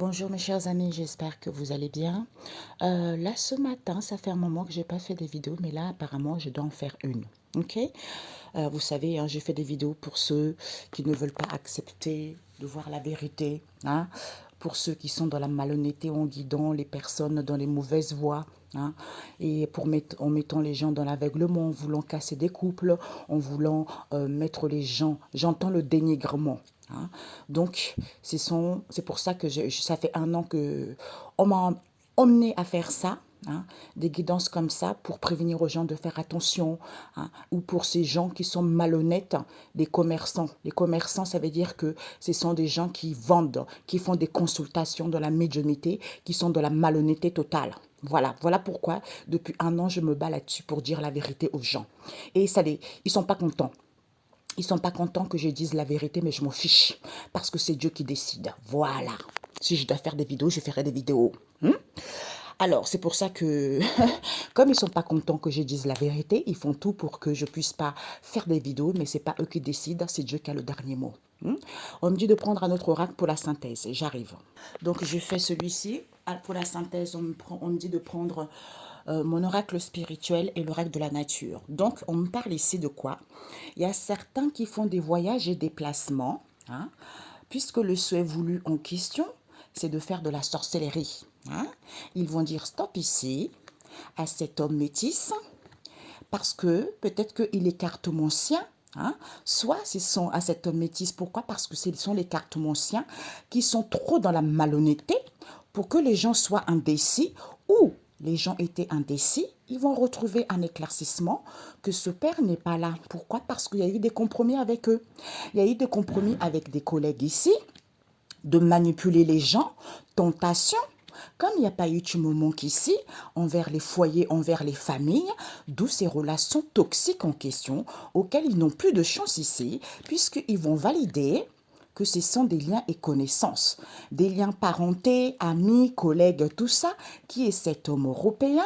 Bonjour mes chers amis, j'espère que vous allez bien. Là ce matin, ça fait un moment que j'ai pas fait des vidéos, mais là apparemment je dois en faire une. Ok? Vous savez, hein, j'ai fait des vidéos pour ceux qui ne veulent pas accepter de voir la vérité, hein, pour ceux qui sont dans la malhonnêteté en guidant les personnes dans les mauvaises voies. Hein, et en mettant les gens dans l'aveuglement, en voulant casser des couples, en voulant mettre les gens, j'entends le dénigrement. Hein. Donc, c'est pour ça que ça fait un an que on m'a emmené à faire ça. Hein, des guidances comme ça pour prévenir aux gens de faire attention, hein, ou pour ces gens qui sont malhonnêtes, des commerçants. Les commerçants, ça veut dire que ce sont des gens qui vendent, qui font des consultations de la médiumnité, qui sont de la malhonnêteté totale. Voilà pourquoi depuis un an je me bats là-dessus pour dire la vérité aux gens. Et ils sont pas contents. Ils sont pas contents que je dise la vérité, mais je m'en fiche. Parce que c'est Dieu qui décide. Voilà. Si je dois faire des vidéos, je ferai des vidéos. Alors, c'est pour ça que, comme ils sont pas contents que je dise la vérité, ils font tout pour que je puisse pas faire des vidéos, mais c'est pas eux qui décident, c'est Dieu qui a le dernier mot. On me dit de prendre un autre oracle pour la synthèse, et j'arrive. Donc, je fais celui-ci. Pour la synthèse, on me dit de prendre mon oracle spirituel et l'oracle de la nature. Donc, on me parle ici de quoi? Il y a certains qui font des voyages et des placements, hein, puisque le souhait voulu en question, c'est de faire de la sorcellerie. Hein. Ils vont dire stop ici à cet homme métis, parce que peut-être qu'il est cartomancien. Hein. Soit ce sont à cet homme métis. Pourquoi? Parce que ce sont les cartomanciens qui sont trop dans la malhonnêteté pour que les gens soient indécis, ou les gens étaient indécis, ils vont retrouver un éclaircissement que ce père n'est pas là. Pourquoi? Parce qu'il y a eu des compromis avec eux. Il y a eu des compromis avec des collègues ici, de manipuler les gens, tentation. Comme il n'y a pas eu de moment qu'ici, envers les foyers, envers les familles, d'où ces relations toxiques en question, auxquelles ils n'ont plus de chance ici, puisqu'ils vont valider que ce sont des liens et connaissances, des liens parentés, amis, collègues, tout ça, qui est cet homme européen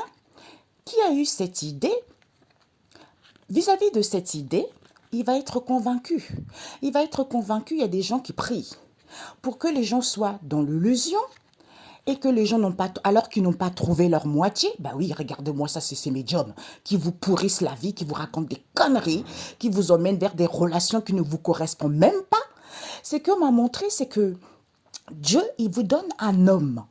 qui a eu cette idée. Vis-à-vis de cette idée, il va être convaincu. Il va être convaincu, il y a des gens qui prient pour que les gens soient dans l'illusion, et que les gens n'ont pas, alors qu'ils n'ont pas trouvé leur moitié, bah oui, regarde-moi ça, c'est ces médiums qui vous pourrissent la vie, qui vous racontent des conneries, qui vous emmènent vers des relations qui ne vous correspondent même pas. C'est qu'on m'a montré, c'est que Dieu, il vous donne un homme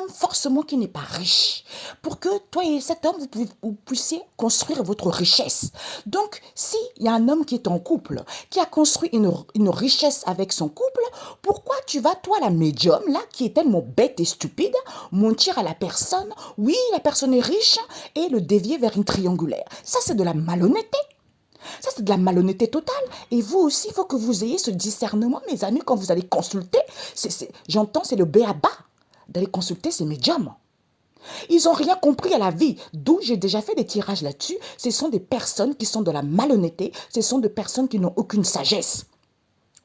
forcément qui n'est pas riche, pour que toi et cet homme, vous puissiez construire votre richesse. Donc, s'il y a un homme qui est en couple, qui a construit une richesse avec son couple, pourquoi tu vas, toi, la médium, là, qui est tellement bête et stupide, mentir à la personne, oui, la personne est riche, et le dévier vers une triangulaire. Ça, c'est de la malhonnêteté. Ça, c'est de la malhonnêteté totale. Et vous aussi, il faut que vous ayez ce discernement, mes amis, quand vous allez consulter. J'entends, c'est le b.a.-ba d'aller consulter ces médiums. Ils n'ont rien compris à la vie. D'où j'ai déjà fait des tirages là-dessus. Ce sont des personnes qui sont de la malhonnêteté. Ce sont des personnes qui n'ont aucune sagesse.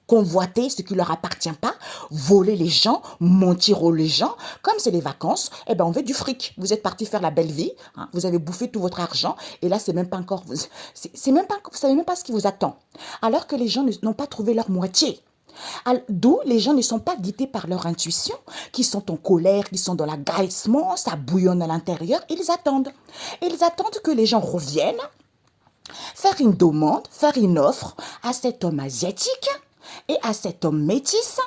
Convoiter ce qui ne leur appartient pas, voler les gens, mentir aux gens. Comme c'est les vacances, eh ben on veut du fric. Vous êtes parti faire la belle vie, hein, vous avez bouffé tout votre argent, et là, c'est même pas encore, c'est même pas, vous savez même pas ce qui vous attend. Alors que les gens n'ont pas trouvé leur moitié. D'où les gens ne sont pas guidés par leur intuition, qui sont en colère, qui sont dans l'agacement, ça bouillonne à l'intérieur, ils attendent. Ils attendent que les gens reviennent, faire une demande, faire une offre à cet homme asiatique et à cet homme métis,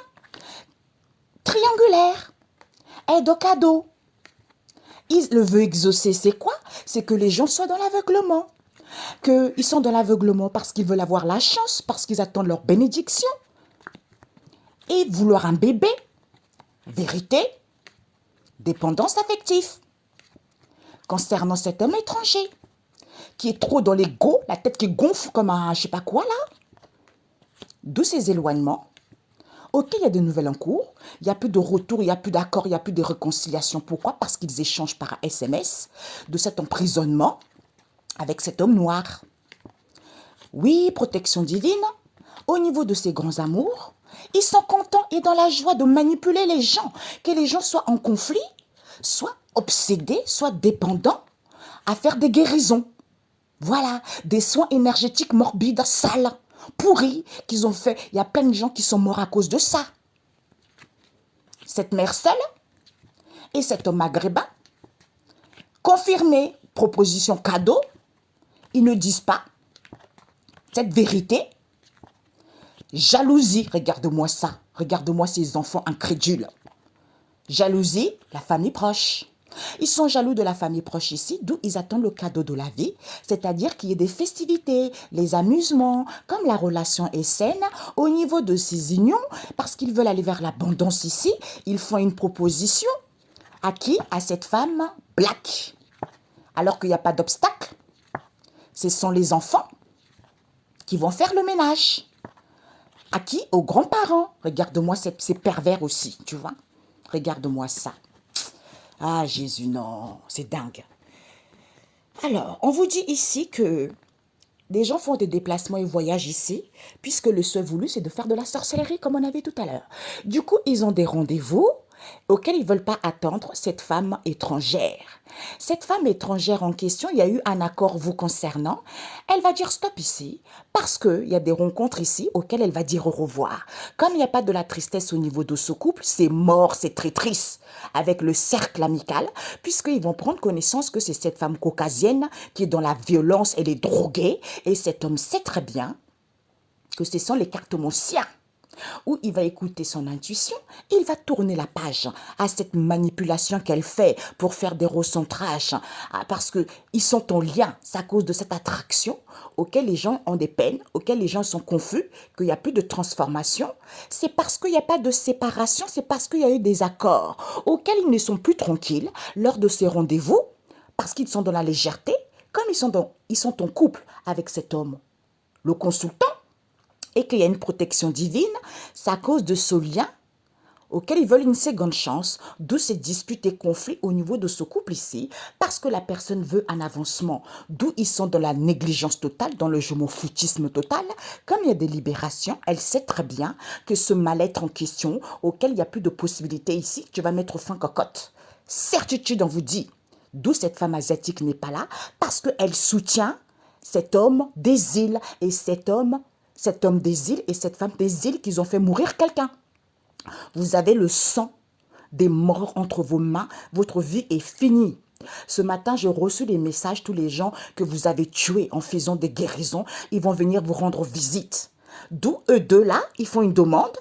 triangulaire, aide au cadeau. Le vœu exaucé, c'est quoi? C'est que les gens soient dans l'aveuglement. Qu'ils sont dans l'aveuglement parce qu'ils veulent avoir la chance, parce qu'ils attendent leur bénédiction. Et vouloir un bébé, vérité, dépendance affective. Concernant cet homme étranger, qui est trop dans l'ego, la tête qui gonfle comme un je sais pas quoi là, d'où ces éloignements. Ok, il y a des nouvelles en cours, il n'y a plus de retour, il n'y a plus d'accord, il n'y a plus de réconciliation. Pourquoi? Parce qu'ils échangent par SMS de cet emprisonnement avec cet homme noir. Oui, protection divine, au niveau de ces grands amours, ils sont contents et dans la joie de manipuler les gens, que les gens soient en conflit, soit obsédés, soit dépendants, à faire des guérisons. Voilà, des soins énergétiques morbides, sales, pourris qu'ils ont fait. Il y a plein de gens qui sont morts à cause de ça. cette mère seule et cet homme maghrébin. Confirmé, proposition cadeau. Ils ne disent pas cette vérité. Jalousie, regarde-moi ça. Regarde-moi ces enfants incrédules. Jalousie, la famille proche. Ils sont jaloux de la famille proche ici, d'où ils attendent le cadeau de la vie, c'est-à-dire qu'il y ait des festivités, les amusements, comme la relation est saine, au niveau de ces unions, parce qu'ils veulent aller vers l'abondance ici, ils font une proposition. À qui? À cette femme black. Alors qu'il n'y a pas d'obstacle. Ce sont les enfants qui vont faire le ménage. À qui? Aux grands-parents. Regarde-moi ces pervers aussi, tu vois. Regarde-moi ça. Ah, Jésus, non, c'est dingue. Alors, on vous dit ici que des gens font des déplacements et voyagent ici, puisque le souhait voulu, c'est de faire de la sorcellerie, comme on avait tout à l'heure. Du coup, ils ont des rendez-vous auxquels ils ne veulent pas attendre cette femme étrangère. Cette femme étrangère en question, il y a eu un accord vous concernant. Elle va dire stop ici, parce qu'il y a des rencontres ici auxquelles elle va dire au revoir. Comme il n'y a pas de la tristesse au niveau de ce couple, c'est mort, c'est très triste, avec le cercle amical, puisqu'ils vont prendre connaissance que c'est cette femme caucasienne qui est dans la violence, elle est droguée, et cet homme sait très bien que ce sont les cartomanciens où il va écouter son intuition, il va tourner la page à cette manipulation qu'elle fait pour faire des recentrages, parce qu'ils sont en lien, c'est à cause de cette attraction auquel les gens ont des peines, auquel les gens sont confus, qu'il n'y a plus de transformation. C'est parce qu'il n'y a pas de séparation, c'est parce qu'il y a eu des accords auxquels ils ne sont plus tranquilles lors de ces rendez-vous, parce qu'ils sont dans la légèreté, comme ils sont en couple avec cet homme, le consultant, et qu'il y a une protection divine, c'est à cause de ce lien auquel ils veulent une seconde chance, d'où ces disputes et conflits au niveau de ce couple ici, parce que la personne veut un avancement, d'où ils sont dans la négligence totale, dans le je m'en foutisme total. Comme il y a des libérations, elle sait très bien que ce mal-être en question, auquel il n'y a plus de possibilité ici, tu vas mettre fin cocotte. Certitude, on vous dit, d'où cette femme asiatique n'est pas là, parce qu'elle soutient cet homme des îles et cet homme des îles et cette femme des îles qui ont fait mourir quelqu'un. Vous avez le sang des morts entre vos mains. Votre vie est finie. Ce matin, j'ai reçu des messages, tous les gens que vous avez tués en faisant des guérisons, ils vont venir vous rendre visite. D'où eux deux là, ils font une demande,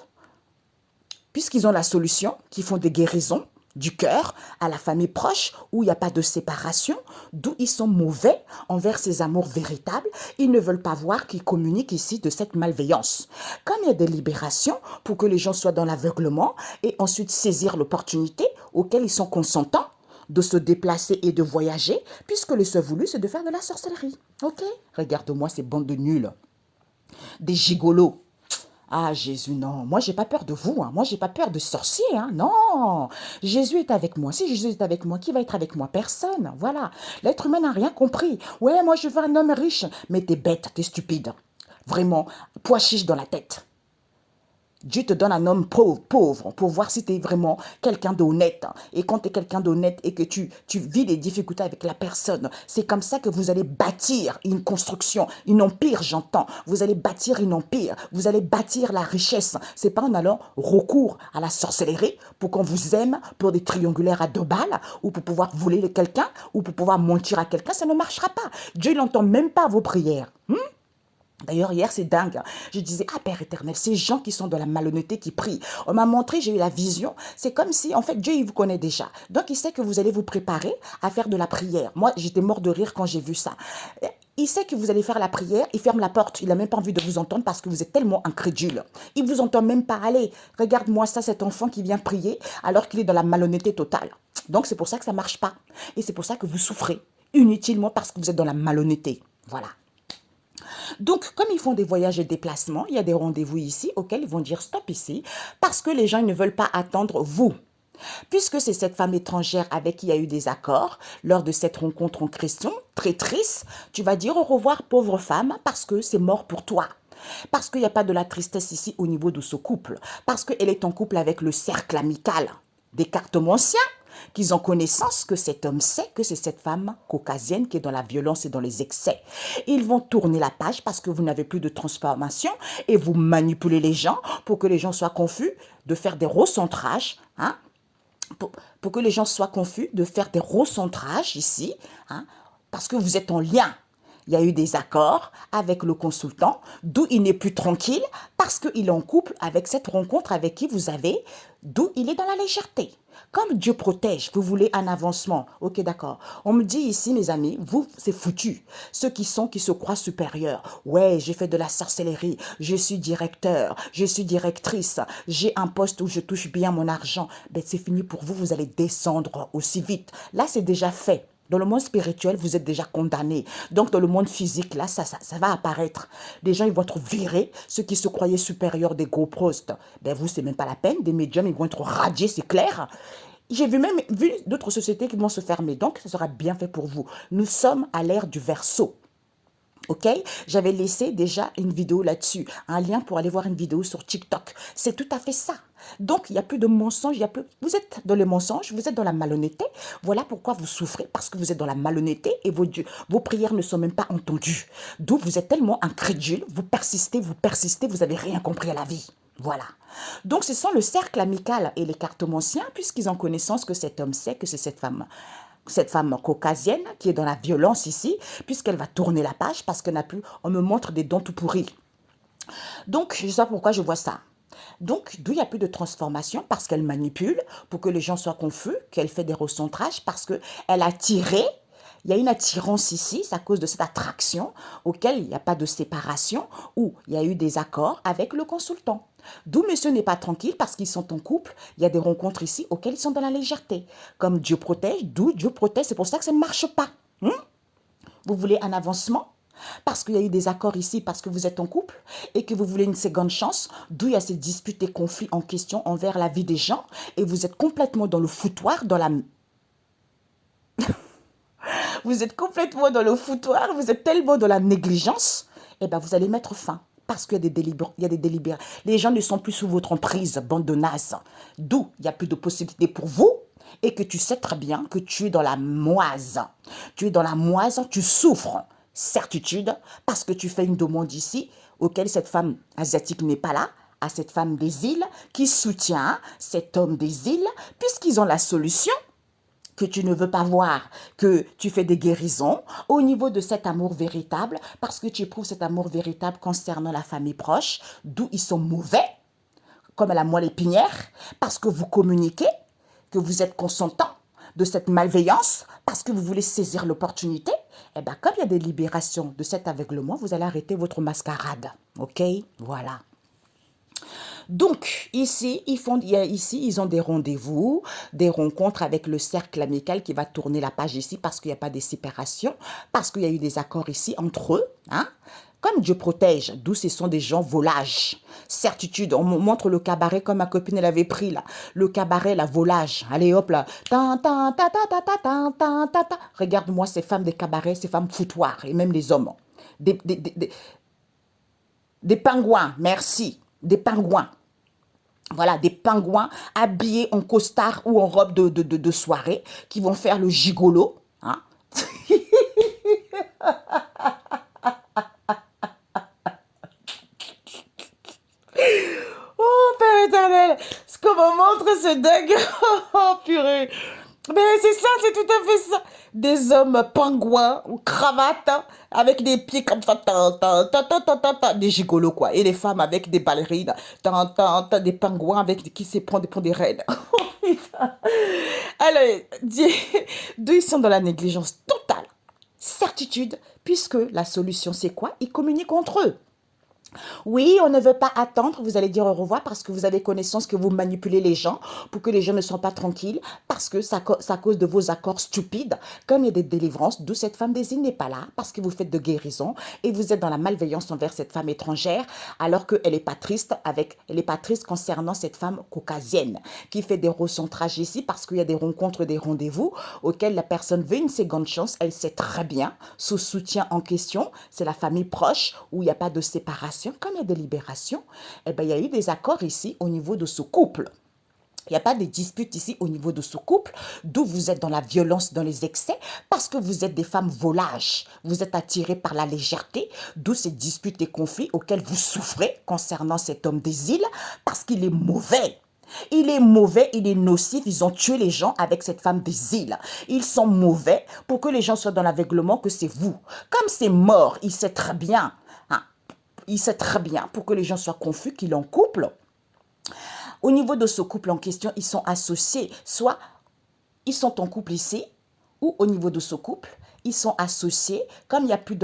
puisqu'ils ont la solution, qu'ils font des guérisons du cœur à la famille proche où il n'y a pas de séparation, d'où ils sont mauvais envers ces amours véritables. Ils ne veulent pas voir qu'ils communiquent ici de cette malveillance. Comme il y a des libérations pour que les gens soient dans l'aveuglement et ensuite saisir l'opportunité auquel ils sont consentants de se déplacer et de voyager, puisque le seul voulu, c'est de faire de la sorcellerie. Ok? Regarde-moi ces bandes de nuls, des gigolos. Ah, Jésus, non. Moi, j'ai pas peur de vous. Hein. Moi, j'ai pas peur de sorciers. Hein. Non. Jésus est avec moi. Si Jésus est avec moi, qui va être avec moi? Personne. Voilà. L'être humain n'a rien compris. Ouais, moi, je veux un homme riche. Mais t'es bête, t'es stupide. Vraiment, pois chiche dans la tête. Dieu te donne un homme pauvre pour voir si tu es vraiment quelqu'un d'honnête. Et quand tu es quelqu'un d'honnête et que tu vis les difficultés avec la personne, c'est comme ça que vous allez bâtir une construction, un empire, j'entends. Vous allez bâtir un empire, vous allez bâtir la richesse. C'est pas en allant recours à la sorcellerie pour qu'on vous aime pour des triangulaires à 2 balles ou pour pouvoir voler quelqu'un ou pour pouvoir mentir à quelqu'un. Ça ne marchera pas. Dieu n'entend même pas vos prières. D'ailleurs, hier, c'est dingue. Je disais, ah Père éternel, ces gens qui sont de la malhonnêteté qui prient. On m'a montré, j'ai eu la vision. C'est comme si, en fait, Dieu, il vous connaît déjà. Donc, il sait que vous allez vous préparer à faire de la prière. Moi, j'étais mort de rire quand j'ai vu ça. Il sait que vous allez faire la prière, il ferme la porte. Il n'a même pas envie de vous entendre parce que vous êtes tellement incrédule. Il ne vous entend même pas. Allez, regarde-moi ça, cet enfant qui vient prier alors qu'il est dans la malhonnêteté totale. Donc, c'est pour ça que ça ne marche pas. Et c'est pour ça que vous souffrez inutilement parce que vous êtes dans la malhonnêteté. Voilà. Donc, comme ils font des voyages et déplacements, il y a des rendez-vous ici auxquels ils vont dire stop ici parce que les gens ne veulent pas attendre vous. Puisque c'est cette femme étrangère avec qui il y a eu des accords, lors de cette rencontre en question, très triste, tu vas dire au revoir pauvre femme parce que c'est mort pour toi. Parce qu'il n'y a pas de la tristesse ici au niveau de ce couple. Parce qu'elle est en couple avec le cercle amical des cartomanciens, qu'ils ont connaissance que cet homme sait que c'est cette femme caucasienne qui est dans la violence et dans les excès. Ils vont tourner la page parce que vous n'avez plus de transformation et vous manipulez les gens pour que les gens soient confus de faire des recentrages, hein, pour que les gens soient confus, de faire des recentrages ici, hein, parce que vous êtes en lien. Il y a eu des accords avec le consultant, d'où il n'est plus tranquille, parce qu'il est en couple avec cette rencontre avec qui vous avez, d'où il est dans la légèreté. Comme Dieu protège, vous voulez un avancement. Ok, d'accord. On me dit ici, mes amis, vous, c'est foutu. Ceux qui se croient supérieurs. Ouais, j'ai fait de la sorcellerie. Je suis directeur. Je suis directrice. J'ai un poste où je touche bien mon argent. Ben, c'est fini pour vous. Vous allez descendre aussi vite. Là, c'est déjà fait. Dans le monde spirituel, vous êtes déjà condamné. Donc, dans le monde physique, là, ça va apparaître. Les gens, ils vont être virés. Ceux qui se croyaient supérieurs des gros postes, ben vous, c'est même pas la peine. Des médiums, ils vont être radiés, c'est clair. J'ai vu d'autres sociétés qui vont se fermer. Donc, ça sera bien fait pour vous. Nous sommes à l'ère du Verseau. Ok, j'avais laissé déjà une vidéo là-dessus, un lien pour aller voir une vidéo sur TikTok. C'est tout à fait ça. Donc, il n'y a plus de mensonges, vous êtes dans les mensonges, vous êtes dans la malhonnêteté. Voilà pourquoi vous souffrez, parce que vous êtes dans la malhonnêteté et vos prières ne sont même pas entendues. D'où vous êtes tellement incrédule, vous persistez, vous n'avez rien compris à la vie. Voilà. Donc, ce sont le cercle amical et les cartomanciens, puisqu'ils ont connaissance que cet homme sait que c'est cette femme caucasienne qui est dans la violence ici, puisqu'elle va tourner la page parce qu'elle n'a plus, on me montre des dents tout pourris. Donc, je sais pas pourquoi je vois ça. Donc, d'où il n'y a plus de transformation parce qu'elle manipule pour que les gens soient confus, qu'elle fait des recentrages parce qu'elle a tiré. Il y a une attirance ici, c'est à cause de cette attraction auquel il n'y a pas de séparation, où il y a eu des accords avec le consultant. D'où monsieur n'est pas tranquille parce qu'ils sont en couple, il y a des rencontres ici auxquelles ils sont dans la légèreté. Comme Dieu protège, d'où Dieu protège, c'est pour ça que ça ne marche pas. Vous voulez un avancement? Parce qu'il y a eu des accords ici, parce que vous êtes en couple et que vous voulez une seconde chance, d'où il y a ces disputes et conflits en question envers la vie des gens et vous êtes complètement dans le foutoir, vous êtes complètement dans le foutoir, vous êtes tellement dans la négligence, et bien vous allez mettre fin. Parce qu'il y a des délibérés. Les gens ne sont plus sous votre emprise, bande de nazes. D'où il n'y a plus de possibilités pour vous et que tu sais très bien que tu es dans la moise. Tu es dans la moise, tu souffres. Certitude, parce que tu fais une demande ici, auquel cette femme asiatique n'est pas là, à cette femme des îles, qui soutient cet homme des îles, puisqu'ils ont la solution que tu ne veux pas voir, que tu fais des guérisons au niveau de cet amour véritable, parce que tu éprouves cet amour véritable concernant la famille proche, d'où ils sont mauvais, comme à la moelle épinière, parce que vous communiquez, que vous êtes consentant de cette malveillance, parce que vous voulez saisir l'opportunité, et bien comme il y a des libérations de cet aveuglement, vous allez arrêter votre mascarade. Ok? Voilà. Donc, ici, ils ont des rendez-vous, des rencontres avec le cercle amical qui va tourner la page ici parce qu'il n'y a pas de séparation, parce qu'il y a eu des accords ici entre eux. Hein? Comme Dieu protège, d'où ce sont des gens volages. Certitude, on me montre le cabaret comme ma copine elle avait pris là. Le cabaret, la volage. Allez hop là. Regarde-moi ces femmes des cabarets, ces femmes foutoirs et même les hommes. Des, des, des, des, des pingouins, merci. Des pingouins. Voilà, des pingouins habillés en costard ou en robe de soirée qui vont faire le gigolo. Hein? Oh, Père éternel, ce qu'on me montre, c'est dingue. Oh, purée. Mais c'est ça, c'est tout à fait ça. Des hommes pingouins ou cravates hein, avec des pieds comme ça, des gigolos quoi. Et les femmes avec des ballerines, des pingouins avec qui se prennent des reines. Oh, putain. Alors, d'où ils sont dans la négligence totale. Certitude, puisque la solution c'est quoi? Ils communiquent entre eux. Oui, on ne veut pas attendre, vous allez dire au revoir parce que vous avez connaissance que vous manipulez les gens pour que les gens ne soient pas tranquilles parce que ça à cause de vos accords stupides, comme il y a des délivrances, d'où cette femme désigne n'est pas là parce que vous faites de guérison et vous êtes dans la malveillance envers cette femme étrangère alors qu'elle n'est pas triste elle est pas triste concernant cette femme caucasienne qui fait des recentrages ici parce qu'il y a des rencontres, des rendez-vous auxquels la personne veut une seconde chance, elle sait très bien, ce soutien en question, c'est la famille proche où il n'y a pas de séparation. Comme il y a des libérations, eh ben, il y a eu des accords ici au niveau de ce couple. Il n'y a pas de disputes ici au niveau de ce couple, d'où vous êtes dans la violence, dans les excès, parce que vous êtes des femmes volages. Vous êtes attirés par la légèreté, d'où ces disputes et conflits auxquels vous souffrez concernant cet homme des îles, parce qu'il est mauvais. Il est mauvais, il est nocif. Ils ont tué les gens avec cette femme des îles. Ils sont mauvais pour que les gens soient dans l'aveuglement que c'est vous. Comme c'est mort, il sait très bien. Hein, il sait très bien pour que les gens soient confus qu'il est en couple. Au niveau de ce couple en question, ils sont associés. Soit ils sont en couple ici, ou au niveau de ce couple, ils sont associés, comme il y a plus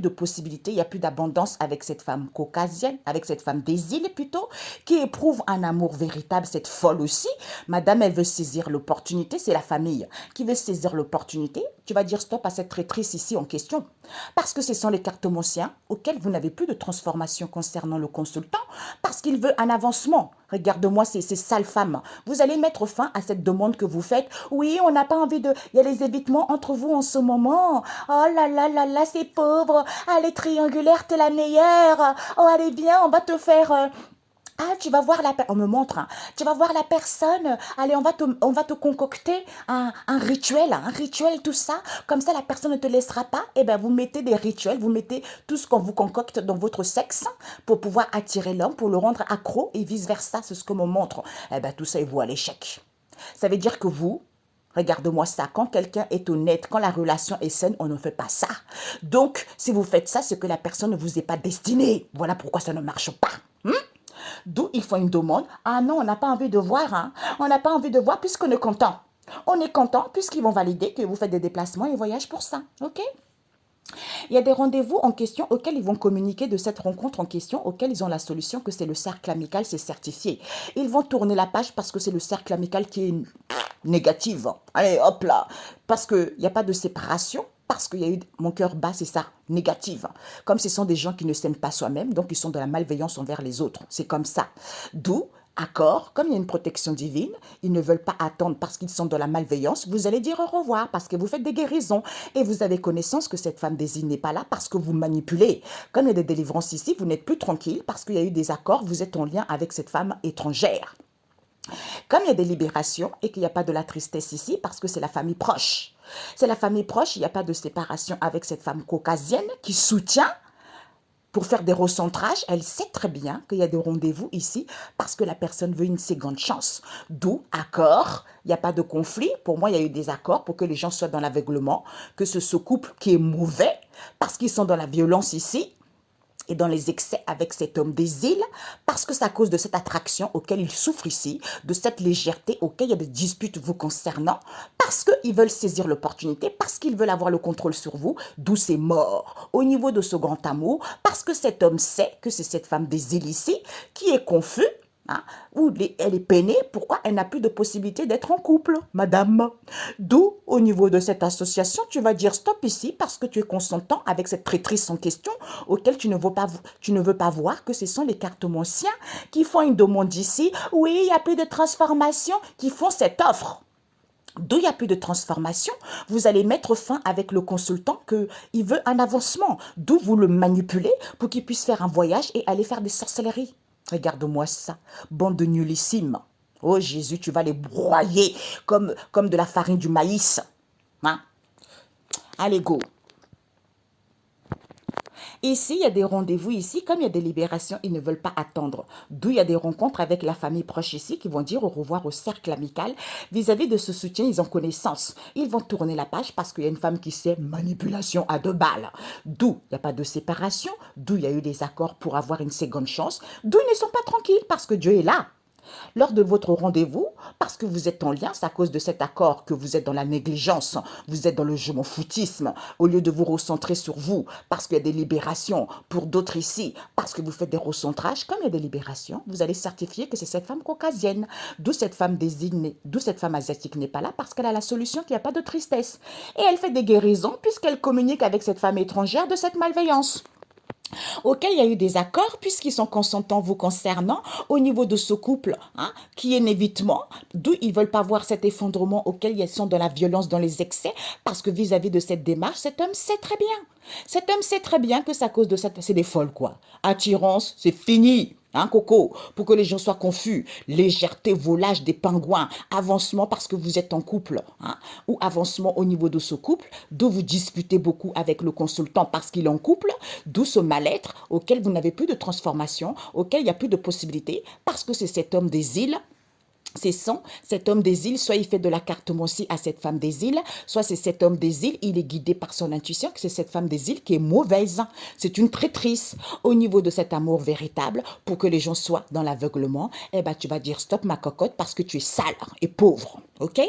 de possibilités, il n'y a plus d'abondance avec cette femme caucasienne, avec cette femme des îles plutôt, qui éprouve un amour véritable, cette folle aussi. Madame, elle veut saisir l'opportunité, c'est la famille qui veut saisir l'opportunité. Tu vas dire stop à cette traîtrise ici en question. Parce que ce sont les cartomanciens auxquels vous n'avez plus de transformation concernant le consultant, parce qu'il veut un avancement. Regarde-moi ces sales femmes. Vous allez mettre fin à cette demande que vous faites. Oui, on n'a pas envie de... Il y a les évitements entre vous en ce moment. Oh là là là là, c'est pauvre. Allez, triangulaire, t'es la meilleure. Oh, allez, viens, on va te faire... Ah, tu vas voir la personne, on me montre, hein. Tu vas voir la personne, allez, on va te concocter un rituel, tout ça. Comme ça, la personne ne te laissera pas. Eh bien, vous mettez des rituels, vous mettez tout ce qu'on vous concocte dans votre sexe pour pouvoir attirer l'homme, pour le rendre accro et vice-versa. C'est ce que me montre. Eh bien, tout ça est voué à l'échec. Ça veut dire que vous, regarde-moi ça, quand quelqu'un est honnête, quand la relation est saine, on ne fait pas ça. Donc, si vous faites ça, c'est que la personne ne vous est pas destinée. Voilà pourquoi ça ne marche pas. D'où il faut une demande. Ah non, on n'a pas envie de voir. Hein. On n'a pas envie de voir puisqu'on est content. On est content puisqu'ils vont valider que vous faites des déplacements et voyages pour ça. OK? Il y a des rendez-vous en question auxquels ils vont communiquer de cette rencontre en question, auxquels ils ont la solution que c'est le cercle amical, c'est certifié. Ils vont tourner la page parce que c'est le cercle amical qui est négatif. Allez, hop là. Parce qu'il n'y a pas de séparation. Parce qu'il y a eu, mon cœur bat, c'est ça, négative. Comme ce sont des gens qui ne s'aiment pas soi-même, donc ils sont de la malveillance envers les autres. C'est comme ça. D'où, accord, comme il y a une protection divine, ils ne veulent pas attendre parce qu'ils sont dans la malveillance, vous allez dire au revoir parce que vous faites des guérisons et vous avez connaissance que cette femme désigne n'est pas là parce que vous manipulez. Comme il y a des délivrances ici, vous n'êtes plus tranquille parce qu'il y a eu des accords, vous êtes en lien avec cette femme étrangère. Comme il y a des libérations et qu'il n'y a pas de la tristesse ici parce que c'est la famille proche. C'est la famille proche, il n'y a pas de séparation avec cette femme caucasienne qui soutient pour faire des recentrages. Elle sait très bien qu'il y a des rendez-vous ici parce que la personne veut une seconde chance. D'où accord, il n'y a pas de conflit. Pour moi, il y a eu des accords pour que les gens soient dans l'aveuglement, que ce couple qui est mauvais parce qu'ils sont dans la violence ici, et dans les excès avec cet homme des îles, parce que c'est à cause de cette attraction auquel il souffre ici, de cette légèreté auquel il y a des disputes vous concernant, parce qu'ils veulent saisir l'opportunité, parce qu'ils veulent avoir le contrôle sur vous, d'où c'est mort. Au niveau de ce grand amour, parce que cet homme sait que c'est cette femme des îles ici qui est confus, hein, où elle est peinée, pourquoi elle n'a plus de possibilité d'être en couple, madame. D'où, au niveau de cette association, tu vas dire stop ici parce que tu es consentant avec cette traîtrise en question auquel tu ne veux pas voir que ce sont les cartomanciens qui font une demande ici. Oui, il n'y a plus de transformation, qui font cette offre. D'où il n'y a plus de transformation, vous allez mettre fin avec le consultant qu'il veut un avancement. D'où vous le manipulez pour qu'il puisse faire un voyage et aller faire des sorcelleries. Regarde-moi ça, bande de nullissimes. Oh Jésus, tu vas les broyer comme de la farine du maïs. Hein? Allez, go. Ici, il y a des rendez-vous ici, comme il y a des libérations, ils ne veulent pas attendre. D'où il y a des rencontres avec la famille proche ici qui vont dire au revoir au cercle amical. Vis-à-vis de ce soutien, ils ont connaissance. Ils vont tourner la page parce qu'il y a une femme qui sait manipulation à 2 balles. D'où il n'y a pas de séparation, d'où il y a eu des accords pour avoir une seconde chance, d'où ils ne sont pas tranquilles parce que Dieu est là. Lors de votre rendez-vous, parce que vous êtes en lien, c'est à cause de cet accord que vous êtes dans la négligence, vous êtes dans le je m'en foutisme, au lieu de vous recentrer sur vous, parce qu'il y a des libérations pour d'autres ici, parce que vous faites des recentrages, comme il y a des libérations, vous allez certifier que c'est cette femme caucasienne, d'où cette femme d'où cette femme asiatique n'est pas là, parce qu'elle a la solution qu'il n'y a pas de tristesse. Et elle fait des guérisons, puisqu'elle communique avec cette femme étrangère de cette malveillance auquel il y a eu des accords puisqu'ils sont consentants vous concernant au niveau de ce couple hein, qui est un évitement, d'où ils ne veulent pas voir cet effondrement auquel ils sont dans la violence, dans les excès, parce que vis-à-vis de cette démarche, cet homme sait très bien. Cet homme sait très bien que c'est à cause de cette... C'est des folles, quoi. Attirance, c'est fini. Hein, Coco, pour que les gens soient confus, légèreté, volage des pingouins, avancement parce que vous êtes en couple, hein, ou avancement au niveau de ce couple, d'où vous disputez beaucoup avec le consultant parce qu'il est en couple, d'où ce mal-être auquel vous n'avez plus de transformation, auquel il n'y a plus de possibilité, parce que c'est cet homme des îles C'est son, cet homme des îles, soit il fait de la cartomancie à cette femme des îles, soit c'est cet homme des îles, il est guidé par son intuition, que c'est cette femme des îles qui est mauvaise. C'est une traîtrise. Au niveau de cet amour véritable, pour que les gens soient dans l'aveuglement, eh ben, tu vas dire stop ma cocotte parce que tu es sale et pauvre, ok?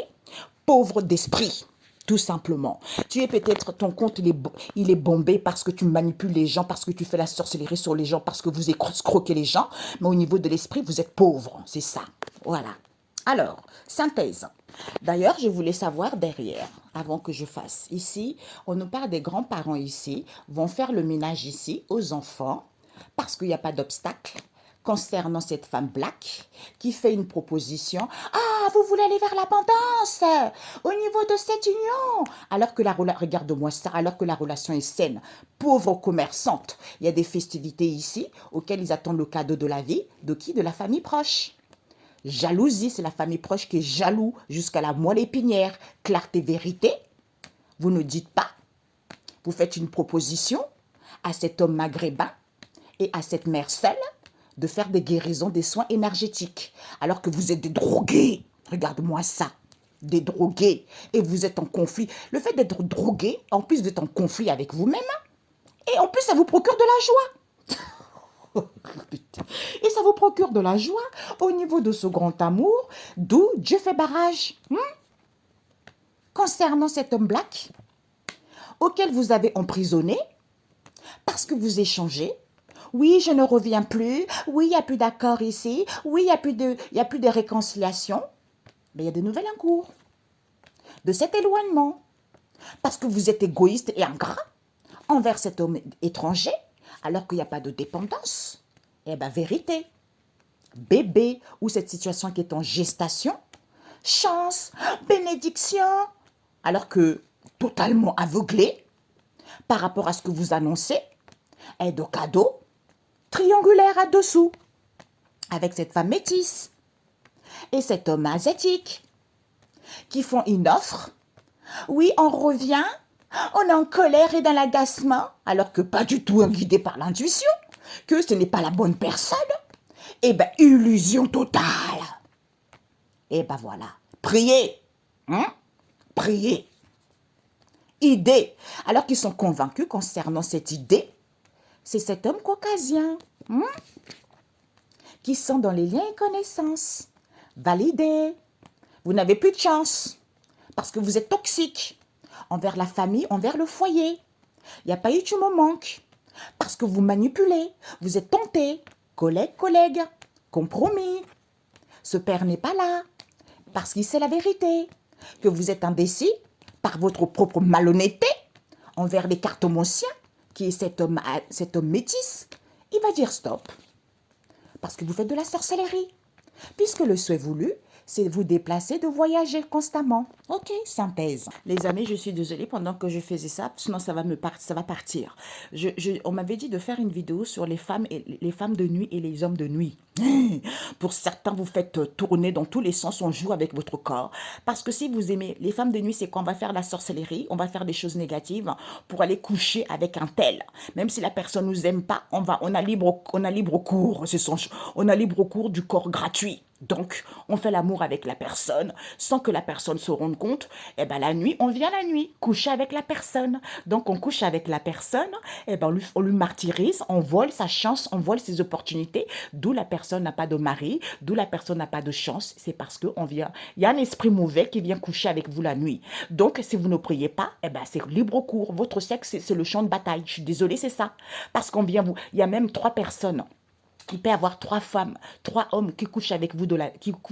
Pauvre d'esprit. Tout simplement. Tu es peut-être, ton compte, il est bombé parce que tu manipules les gens, parce que tu fais la sorcellerie sur les gens, parce que vous escroquez les gens. Mais au niveau de l'esprit, vous êtes pauvre. C'est ça. Voilà. Alors, synthèse. D'ailleurs, je voulais savoir derrière, avant que je fasse. Ici, on nous parle des grands-parents ici, vont faire le ménage ici aux enfants, parce qu'il n'y a pas d'obstacle concernant cette femme black qui fait une proposition. Ah, vous voulez aller vers l'abondance au niveau de cette union. Alors que regarde-moi ça, alors que la relation est saine. Pauvre commerçante. Il y a des festivités ici auxquelles ils attendent le cadeau de la vie. De qui? De la famille proche. Jalousie, c'est la famille proche qui est jaloux jusqu'à la moelle épinière. Clarté, vérité, vous ne dites pas. Vous faites une proposition à cet homme maghrébin et à cette mère seule de faire des guérisons, des soins énergétiques. Alors que vous êtes des drogués. Regarde-moi ça. Des drogués. Et vous êtes en conflit. Le fait d'être drogué, en plus d'être en conflit avec vous-même, et en plus ça vous procure de la joie. Et ça vous procure de la joie au niveau de ce grand amour, d'où Dieu fait barrage. Concernant cet homme black, auquel vous avez emprisonné, parce que vous échangez. Oui, je ne reviens plus. Oui, il n'y a plus d'accord ici. Oui, il y a plus de réconciliation. Mais il y a de nouvelles en cours. De cet éloignement. Parce que vous êtes égoïste et ingrat envers cet homme étranger, alors qu'il n'y a pas de dépendance. Eh bien, vérité. Bébé ou cette situation qui est en gestation, chance, bénédiction, alors que totalement aveuglé par rapport à ce que vous annoncez, est de cadeau triangulaire à dessous avec cette femme métisse et cet homme asiatique qui font une offre. Oui, on revient, on est en colère et dans l'agacement, alors que pas du tout guidé par l'intuition, que ce n'est pas la bonne personne. Eh bien, illusion totale. Eh bien, voilà. Priez. Priez. Idée. Alors qu'ils sont convaincus concernant cette idée, c'est cet homme caucasien qui sont dans les liens et connaissances. Validé. Vous n'avez plus de chance parce que vous êtes toxique envers la famille, envers le foyer. Il n'y a pas eu tu me manques parce que vous manipulez, vous êtes tenté. Collègue, compromis. Ce père n'est pas là parce qu'il sait la vérité, que vous êtes indécis par votre propre malhonnêteté envers les cartomanciens, qui est cet homme métis. Il va dire stop parce que vous faites de la sorcellerie. Puisque le souhait voulu, c'est vous déplacer, de voyager constamment. Ok, synthèse. Les amis, je suis désolée pendant que je faisais ça, sinon ça va partir. On m'avait dit de faire une vidéo sur les femmes de nuit et les hommes de nuit. Pour certains, vous faites tourner dans tous les sens, on joue avec votre corps. Parce que si vous aimez les femmes de nuit, c'est quand on va faire la sorcellerie, on va faire des choses négatives pour aller coucher avec un tel. Même si la personne nous aime pas, on a libre cours. On a libre cours du corps gratuit. Donc, on fait l'amour avec la personne sans que la personne se rende compte. Eh ben, la nuit, on vient la nuit coucher avec la personne. Donc, on couche avec la personne. Eh ben, on lui martyrise, on vole sa chance, on vole ses opportunités. D'où la personne n'a pas de mari, d'où la personne n'a pas de chance. C'est parce que il y a un esprit mauvais qui vient coucher avec vous la nuit. Donc, si vous ne priez pas, eh ben, c'est libre cours. Votre sexe, c'est le champ de bataille. Je suis désolée, c'est ça. Parce il y a même 3 personnes. Il peut y avoir 3 femmes, 3 hommes qui couchent avec vous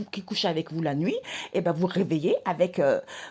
qui couchent avec vous la nuit, et ben vous réveillez avec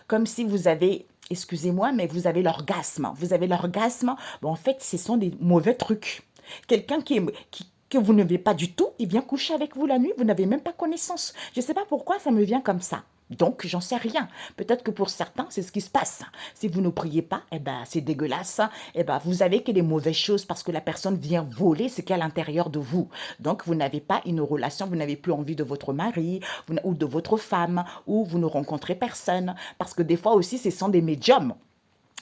comme si vous avez, excusez-moi, mais vous avez l'orgasme. Vous avez l'orgasme. Bon, en fait, ce sont des mauvais trucs. Quelqu'un que vous ne voyez pas du tout, il vient coucher avec vous la nuit, vous n'avez même pas connaissance. Je ne sais pas pourquoi ça me vient comme ça. Donc, j'en sais rien. Peut-être que pour certains, c'est ce qui se passe. Si vous ne priez pas, eh ben, c'est dégueulasse. Eh ben, vous avez que des mauvaises choses parce que la personne vient voler ce qu'il y a à l'intérieur de vous. Donc, vous n'avez pas une relation, vous n'avez plus envie de votre mari ou de votre femme, ou vous ne rencontrez personne. Parce que des fois aussi, ce sont des médiums.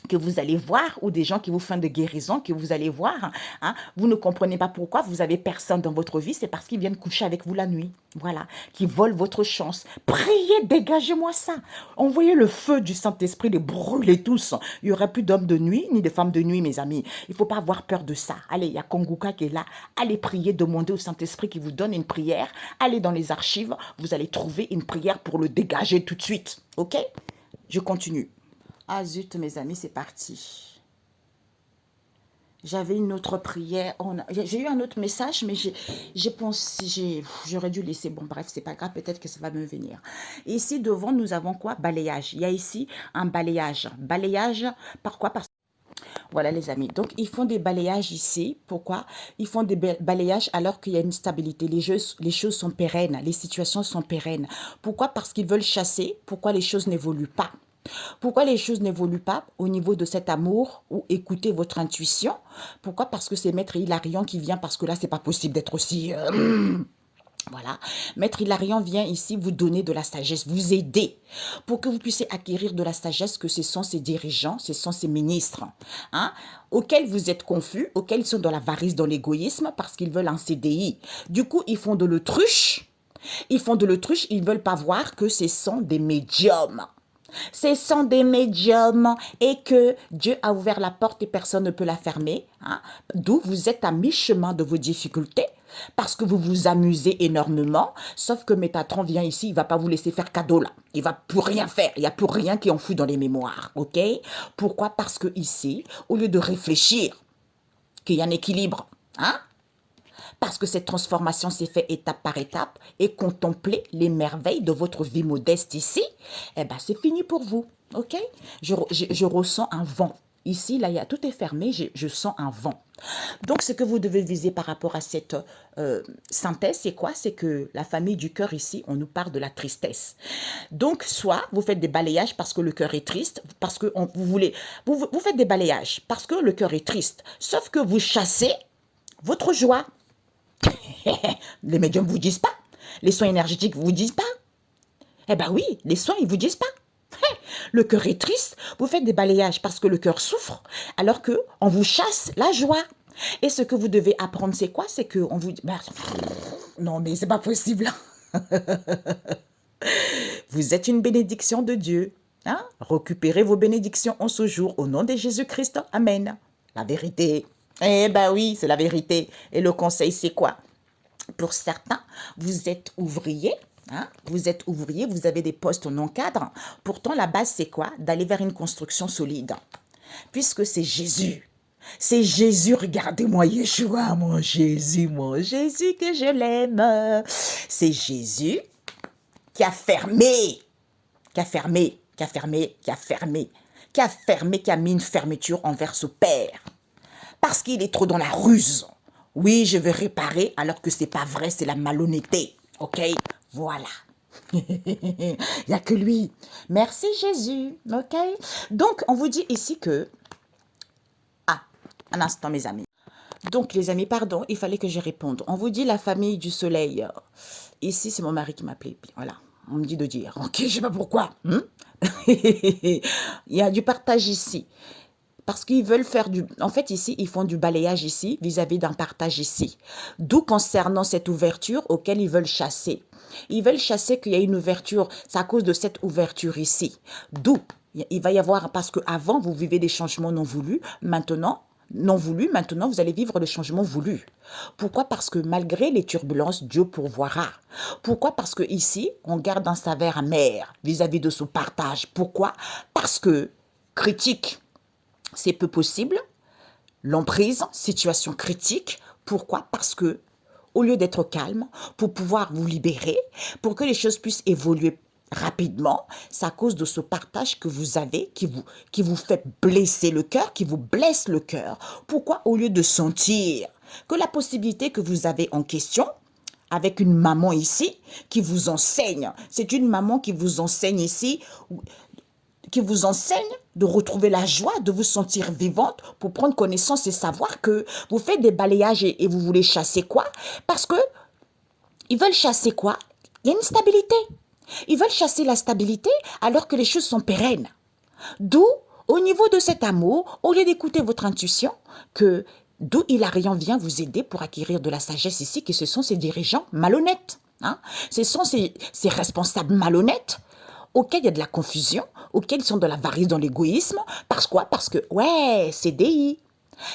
que vous allez voir, ou des gens qui vous font des guérisons que vous allez voir, hein, vous ne comprenez pas pourquoi vous avez personne dans votre vie, c'est parce qu'ils viennent coucher avec vous la nuit, voilà, qui volent votre chance. Priez, dégagez-moi ça. Envoyez le feu du Saint-Esprit, les brûlez tous. Il n'y aura plus d'hommes de nuit, ni de femmes de nuit, mes amis. Il ne faut pas avoir peur de ça. Allez, il y a Konguka qui est là. Allez prier, demandez au Saint-Esprit qui vous donne une prière. Allez dans les archives, vous allez trouver une prière pour le dégager tout de suite. Ok? Je continue. Ah zut, mes amis, c'est parti. J'avais une autre prière. J'ai eu un autre message, mais j'ai pensé, j'aurais dû laisser. Bon, bref, c'est pas grave, peut-être que ça va me venir. Ici, devant, nous avons quoi? Balayage. Il y a ici un balayage. Balayage, par quoi? Voilà, les amis. Donc, ils font des balayages ici. Pourquoi? Ils font des balayages alors qu'il y a une stabilité. Les choses sont pérennes. Les situations sont pérennes. Pourquoi? Parce qu'ils veulent chasser. Pourquoi les choses n'évoluent pas? Pourquoi les choses n'évoluent pas au niveau de cet amour ou écoutez votre intuition? Pourquoi? Parce que c'est Maître Hilarion qui vient, parce que là, c'est pas possible d'être aussi... Voilà, Maître Hilarion vient ici vous donner de la sagesse, vous aider pour que vous puissiez acquérir de la sagesse que ce sont ces dirigeants, ce sont ces ministres, hein, auxquels vous êtes confus, auxquels ils sont dans l'avarice, dans l'égoïsme, parce qu'ils veulent un CDI. Du coup, ils font de l'autruche, ils veulent pas voir que ce sont des médiums. Ce sont des médiums et que Dieu a ouvert la porte et personne ne peut la fermer. Hein? D'où vous êtes à mi-chemin de vos difficultés parce que vous vous amusez énormément. Sauf que Métatron vient ici, il ne va pas vous laisser faire cadeau là. Il ne va plus rien faire. Il n'y a plus rien qui est enfoui dans les mémoires. Ok? Pourquoi? Parce que ici, au lieu de réfléchir qu'il y a un équilibre, hein? Parce que cette transformation s'est faite étape par étape et contempler les merveilles de votre vie modeste ici, eh ben c'est fini pour vous, ok? Je ressens un vent. Ici, là, tout est fermé, je sens un vent. Donc, ce que vous devez viser par rapport à cette synthèse, c'est quoi? C'est que la famille du cœur ici, on nous parle de la tristesse. Donc, soit vous faites des balayages parce que le cœur est triste, parce que vous faites des balayages parce que le cœur est triste, sauf que vous chassez votre joie. Les médiums ne vous disent pas. Les soins énergétiques ne vous disent pas. Eh bien oui, les soins, ils ne vous disent pas. Le cœur est triste, vous faites des balayages parce que le cœur souffre, alors qu'on vous chasse la joie. Et ce que vous devez apprendre, c'est quoi? C'est qu'on vous dit, bah, non mais c'est pas possible. Vous êtes une bénédiction de Dieu. Hein? Récupérez vos bénédictions en ce jour au nom de Jésus-Christ. Amen. La vérité. Eh ben oui, c'est la vérité. Et le conseil, c'est quoi? Pour certains, vous êtes ouvrier, hein? Vous êtes ouvrier, vous avez des postes non cadres. Pourtant, la base, c'est quoi? D'aller vers une construction solide. Puisque c'est Jésus. C'est Jésus, regardez-moi Yeshua, mon Jésus que je l'aime. C'est Jésus qui a fermé, qui a fermé, qui a fermé, qui a fermé, qui a fermé, qui a mis une fermeture envers ce Père. Parce qu'il est trop dans la ruse. Oui, je vais réparer alors que c'est pas vrai, c'est la malhonnêteté. Ok? Voilà. Il n'y a que lui. Merci Jésus. Ok? Donc, on vous dit ici que... Ah, un instant mes amis. Donc, les amis, pardon, il fallait que je réponde. On vous dit la famille du soleil. Ici, c'est mon mari qui m'appelait. Voilà, on me dit de dire. Ok, je sais pas pourquoi. Il y a du partage ici. Parce qu'ils veulent faire du... En fait, ici, ils font du balayage ici, vis-à-vis d'un partage ici. D'où concernant cette ouverture auquel ils veulent chasser. Ils veulent chasser qu'il y a une ouverture. C'est à cause de cette ouverture ici. D'où il va y avoir... Parce qu'avant, vous vivez des changements non voulus. Maintenant, non voulus, maintenant, vous allez vivre le changement voulu. Pourquoi? Parce que malgré les turbulences, Dieu pourvoira. Pourquoi? Parce que ici, on garde un saveur amer vis-à-vis de ce partage. Pourquoi? Parce que critique... C'est peu possible. L'emprise, situation critique. Pourquoi? Parce que, au lieu d'être calme, pour pouvoir vous libérer, pour que les choses puissent évoluer rapidement, c'est à cause de ce partage que vous avez, qui vous fait blesser le cœur, qui vous blesse le cœur. Pourquoi? Au lieu de sentir que la possibilité que vous avez en question, avec une maman ici, qui vous enseigne, c'est une maman qui vous enseigne ici, qui vous enseigne de retrouver la joie, de vous sentir vivante pour prendre connaissance et savoir que vous faites des balayages et vous voulez chasser quoi? Parce que ils veulent chasser quoi? Il y a une stabilité. Ils veulent chasser la stabilité alors que les choses sont pérennes. D'où Au niveau de cet amour, au lieu d'écouter votre intuition, que d'où Hilarion vient vous aider pour acquérir de la sagesse ici, que ce sont ces dirigeants malhonnêtes. Hein? Ce sont ces responsables malhonnêtes auxquels il y a de la confusion, auxquels ils sont de l'avarice, dans l'égoïsme. Parce quoi? Parce que, ouais, CDI.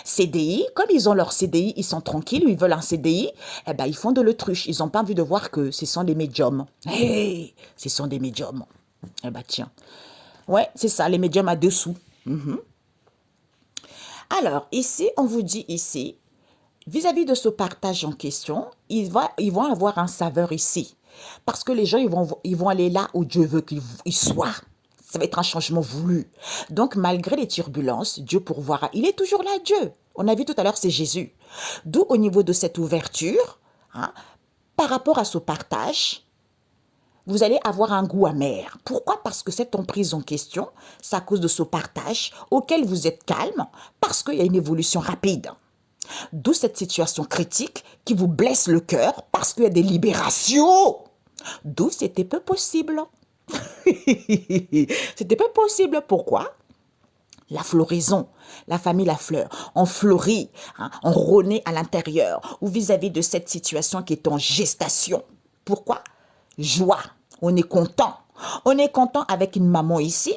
CDI, comme ils ont leur CDI, ils sont tranquilles, ils veulent un CDI, eh ben, ils font de l'autruche. Ils n'ont pas envie de voir que ce sont des médiums. Hey, ce sont des médiums. Eh ben, tiens. Ouais, c'est ça, les médiums à dessous. Alors, ici, on vous dit ici, vis-à-vis de ce partage en question, ils vont avoir un saveur ici. Parce que les gens, ils vont aller là où Dieu veut qu'ils soient. Ça va être un changement voulu. Donc, malgré les turbulences, Dieu pourvoira. Il est toujours là, Dieu. On a vu tout à l'heure, c'est Jésus. D'où, au niveau de cette ouverture, hein, par rapport à ce partage, vous allez avoir un goût amer. Pourquoi? Parce que cette emprise en question, c'est à cause de ce partage auquel vous êtes calme, parce qu'il y a une évolution rapide. D'où cette situation critique qui vous blesse le cœur parce qu'il y a des libérations. D'où c'était peu possible. C'était peu possible. Pourquoi? La floraison, la famille La Fleur, on fleurit, hein, on renaît à l'intérieur ou vis-à-vis de cette situation qui est en gestation. Pourquoi? Joie, on est content. On est content avec une maman ici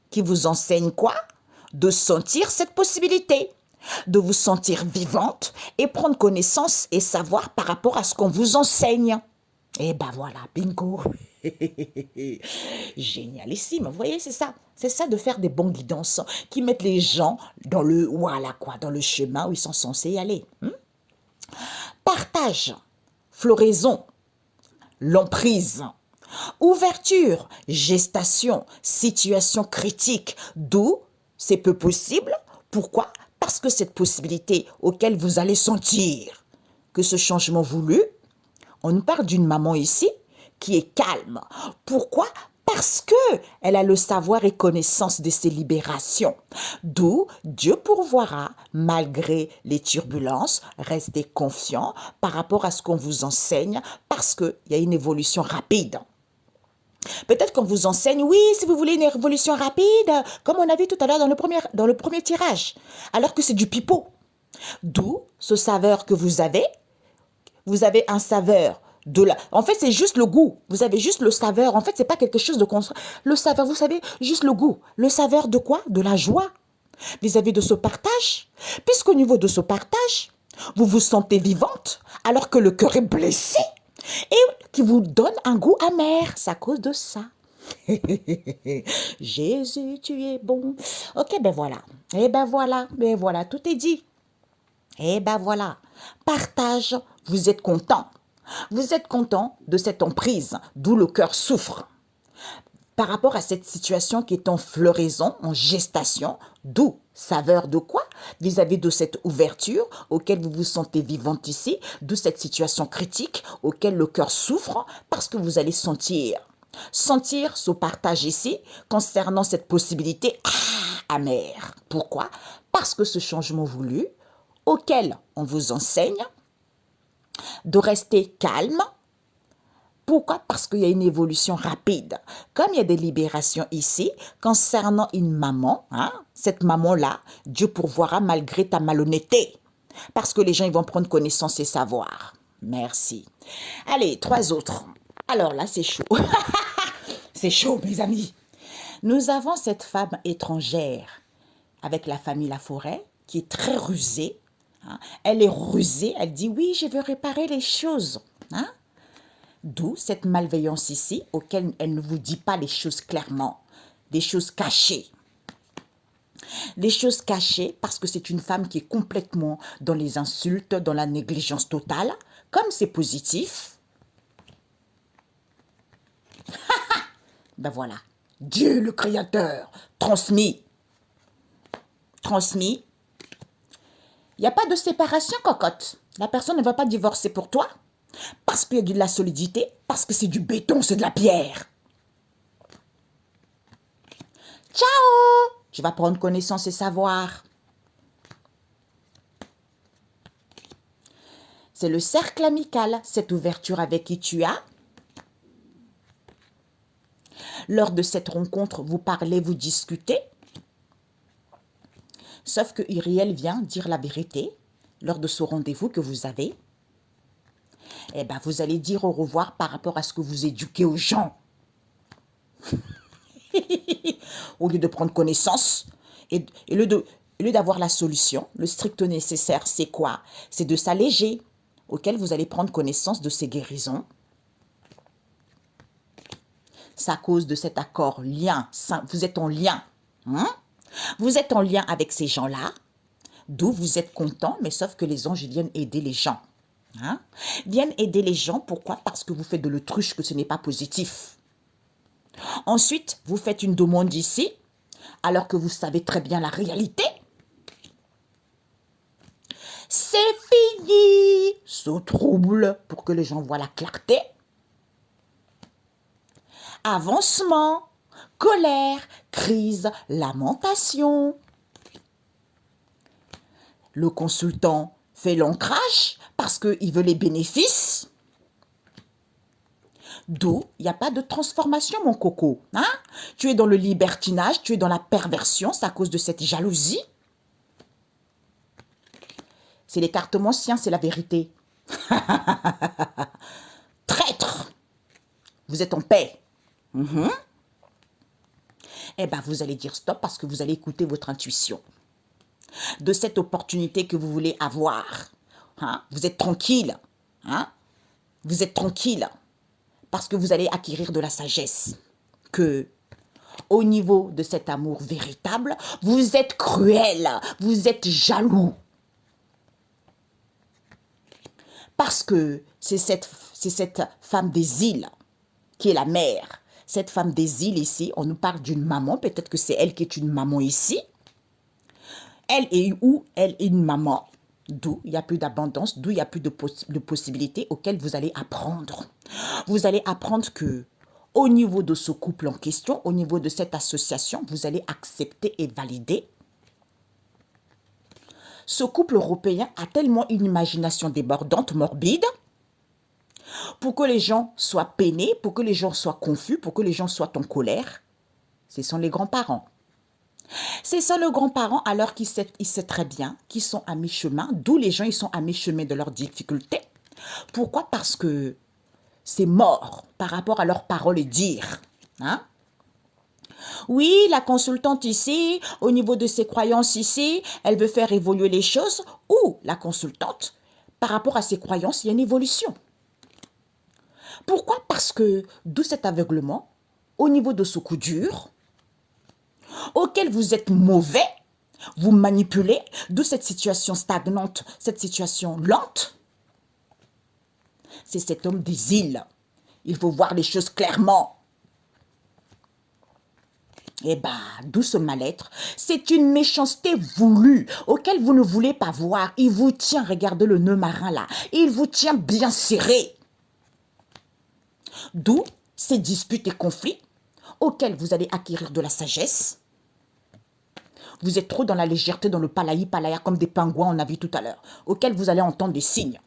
qui vous enseigne quoi? De sentir cette possibilité, de vous sentir vivante et prendre connaissance et savoir par rapport à ce qu'on vous enseigne. Et ben voilà, bingo. Génialissime. Vous voyez, c'est ça. C'est ça de faire des bons guidances qui mettent les gens dans le, voilà quoi, dans le chemin où ils sont censés y aller. Partage, floraison, l'emprise, ouverture, gestation, situation critique, d'où c'est peu possible. Pourquoi? Parce que cette possibilité auquel vous allez sentir que ce changement voulu, on parle d'une maman ici qui est calme. Pourquoi? Parce que elle a le savoir et connaissance de ses libérations. D'où Dieu pourvoira, malgré les turbulences, restez confiant par rapport à ce qu'on vous enseigne, parce qu'il y a une évolution rapide. Peut-être qu'on vous enseigne, oui, si vous voulez une évolution rapide, comme on a vu tout à l'heure dans le premier tirage, alors que c'est du pipeau. D'où ce saveur que vous avez un saveur de la... En fait, c'est juste le goût. Vous avez juste le saveur. En fait, c'est pas quelque chose de... Le saveur, vous savez, juste le goût. Le saveur de quoi? De la joie. Vis-à-vis de ce partage. Puisqu'au niveau de ce partage, vous vous sentez vivante alors que le cœur est blessé et qui vous donne un goût amer. C'est à cause de ça. Jésus, tu es bon. Ok, ben voilà. Ben voilà, tout est dit. Et ben voilà, partage, vous êtes content. Vous êtes content de cette emprise, d'où le cœur souffre. Par rapport à cette situation qui est en floraison, en gestation, d'où saveur de quoi? Vis-à-vis de cette ouverture auquel vous vous sentez vivante ici, d'où cette situation critique auquel le cœur souffre parce que vous allez sentir ce partage ici concernant cette possibilité amère. Pourquoi? Parce que ce changement voulu auquel on vous enseigne de rester calme. Pourquoi? Parce qu'il y a une évolution rapide. Comme il y a des libérations ici, concernant une maman, hein, cette maman-là, Dieu pourvoira malgré ta malhonnêteté. Parce que les gens ils vont prendre connaissance et savoir. Merci. Allez, 3 autres. Alors là, c'est chaud. C'est chaud, mes amis. Nous avons cette femme étrangère avec la famille Laforêt qui est très rusée. Hein. Elle est rusée, elle dit oui, je veux réparer les choses. Hein. D'où cette malveillance ici, auquel elle ne vous dit pas les choses clairement, des choses cachées. Des choses cachées parce que c'est une femme qui est complètement dans les insultes, dans la négligence totale. Comme c'est positif, ben voilà, Dieu le Créateur, transmis. Transmis. Il n'y a pas de séparation, cocotte. La personne ne va pas divorcer pour toi. Parce qu'il y a de la solidité, parce que c'est du béton, c'est de la pierre. Ciao! Tu vas prendre connaissance et savoir. C'est le cercle amical, cette ouverture avec qui tu as. Lors de cette rencontre, vous parlez, vous discutez. Sauf que Iriel vient dire la vérité lors de ce rendez-vous que vous avez. Eh bien, vous allez dire au revoir par rapport à ce que vous éduquez aux gens. Au lieu de prendre connaissance et au lieu d'avoir la solution, le strict nécessaire, c'est quoi? C'est de s'alléger, auquel vous allez prendre connaissance de ces guérisons. C'est à cause de cet accord, lien, vous êtes en lien. Hein? Vous êtes en lien avec ces gens-là, d'où vous êtes content, mais sauf que les anges viennent aider les gens. Hein? Viennent aider les gens, pourquoi? Parce que vous faites de l'autruche, que ce n'est pas positif. Ensuite, vous faites une demande ici, alors que vous savez très bien la réalité. C'est fini, ce trouble, pour que les gens voient la clarté. Avancement, colère, crise, lamentation. Le consultant fait l'ancrage parce qu'il veut les bénéfices. D'où, il n'y a pas de transformation, mon coco. Hein? Tu es dans le libertinage, tu es dans la perversion, c'est à cause de cette jalousie. C'est l'écartement sien, c'est la vérité. Traître! Vous êtes en paix. Eh bien, vous allez dire stop parce que vous allez écouter votre intuition. De cette opportunité que vous voulez avoir. Hein? Vous êtes tranquille. Hein? Vous êtes tranquille. Parce que vous allez acquérir de la sagesse. Que, au niveau de cet amour véritable, vous êtes cruel. Vous êtes jaloux. Parce que c'est cette femme des îles qui est la mère. Cette femme des îles ici, on nous parle d'une maman. Peut-être que c'est elle qui est une maman ici. Elle est où? Elle est une maman. D'où il n'y a plus d'abondance, d'où il n'y a plus de possibilités auxquelles vous allez apprendre. Vous allez apprendre que, au niveau de ce couple en question, au niveau de cette association, vous allez accepter et valider. Ce couple européen a tellement une imagination débordante, morbide, pour que les gens soient peinés, pour que les gens soient confus, pour que les gens soient en colère. Ce sont les grands-parents. C'est ça le grand-parent alors qu'il sait très bien qu'ils sont à mi-chemin, d'où les gens ils sont à mi-chemin de leurs difficultés. Pourquoi? Parce que c'est mort par rapport à leurs paroles et dire. Hein? Oui, la consultante ici, au niveau de ses croyances ici, elle veut faire évoluer les choses. Ou la consultante, par rapport à ses croyances, il y a une évolution. Pourquoi? Parce que d'où cet aveuglement, au niveau de ce coup dur, auquel vous êtes mauvais, vous manipulez, d'où cette situation stagnante, cette situation lente. C'est cet homme des îles. Il faut voir les choses clairement. Eh bien, d'où ce mal-être? C'est une méchanceté voulue, auquel vous ne voulez pas voir. Il vous tient, regardez le nœud marin là, il vous tient bien serré. D'où ces disputes et conflits, auxquels vous allez acquérir de la sagesse. Vous êtes trop dans la légèreté, dans le palaya, comme des pingouins, on a vu tout à l'heure, auxquels vous allez entendre des signes.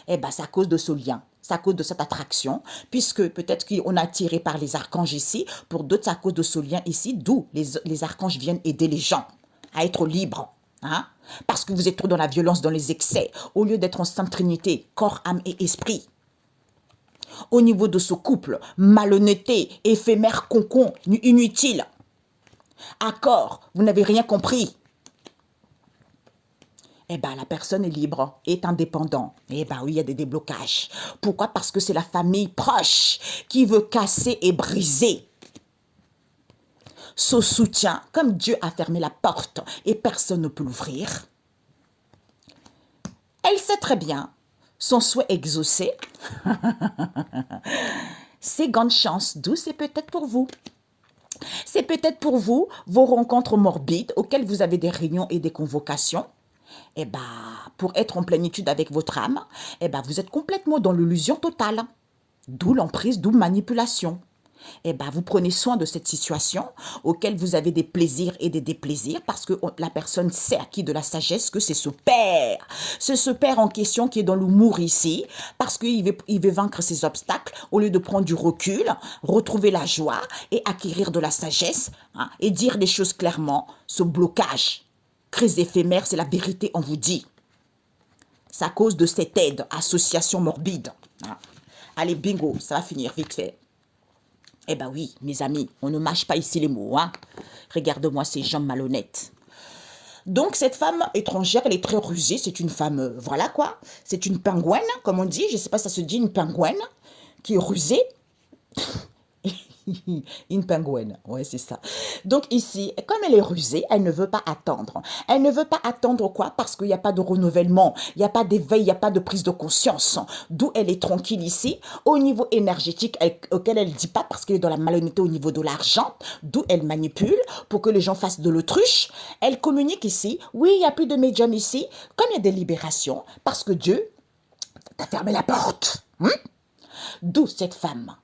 Eh bien, c'est à cause de ce lien, c'est à cause de cette attraction, puisque peut-être qu'on est attiré par les archanges ici, pour d'autres, c'est à cause de ce lien ici, d'où les archanges viennent aider les gens à être libres. Hein? Parce que vous êtes trop dans la violence, dans les excès, au lieu d'être en Sainte Trinité, corps, âme et esprit. Au niveau de ce couple, malhonnêteté, éphémère, concon, inutile. Accord, vous n'avez rien compris. Eh bien, la personne est libre, est indépendante. Eh bien, oui, il y a des déblocages. Pourquoi? Parce que c'est la famille proche qui veut casser et briser ce soutien. Comme Dieu a fermé la porte et personne ne peut l'ouvrir, elle sait très bien son souhait exaucé. C'est grande chance, d'où c'est peut-être pour vous. C'est peut-être pour vous vos rencontres morbides auxquelles vous avez des réunions et des convocations. Eh bien, pour être en plénitude avec votre âme, eh ben, vous êtes complètement dans l'illusion totale. D'où l'emprise, d'où manipulation. eh ben, vous prenez soin de cette situation auquel vous avez des plaisirs et des déplaisirs parce que la personne sait acquis de la sagesse que c'est ce père. C'est ce père en question qui est dans l'humour ici parce il veut vaincre ses obstacles au lieu de prendre du recul, retrouver la joie et acquérir de la sagesse, hein, et dire les choses clairement. Ce blocage, crise éphémère, c'est la vérité, on vous dit. C'est à cause de cette aide, association morbide. Hein. Allez, bingo, ça va finir vite fait. Eh ben oui, mes amis, on ne mâche pas ici les mots. Hein. Regarde-moi ces jambes malhonnêtes. Donc, cette femme étrangère, elle est très rusée. C'est une femme, voilà quoi. C'est une pingouine, comme on dit. Je ne sais pas si ça se dit, une pingouine qui est rusée. Une pingouine, ouais, c'est ça. Donc ici, comme elle est rusée, elle ne veut pas attendre. Elle ne veut pas attendre quoi? Parce qu'il n'y a pas de renouvellement, il n'y a pas d'éveil, il n'y a pas de prise de conscience. D'où elle est tranquille ici. Au niveau énergétique, auquel elle ne dit pas parce qu'elle est dans la malhonnêteté au niveau de l'argent, d'où elle manipule pour que les gens fassent de l'autruche. Elle communique ici. Oui, il n'y a plus de médium ici. Comme il y a des libérations, parce que Dieu t'a fermé la porte. D'où cette femme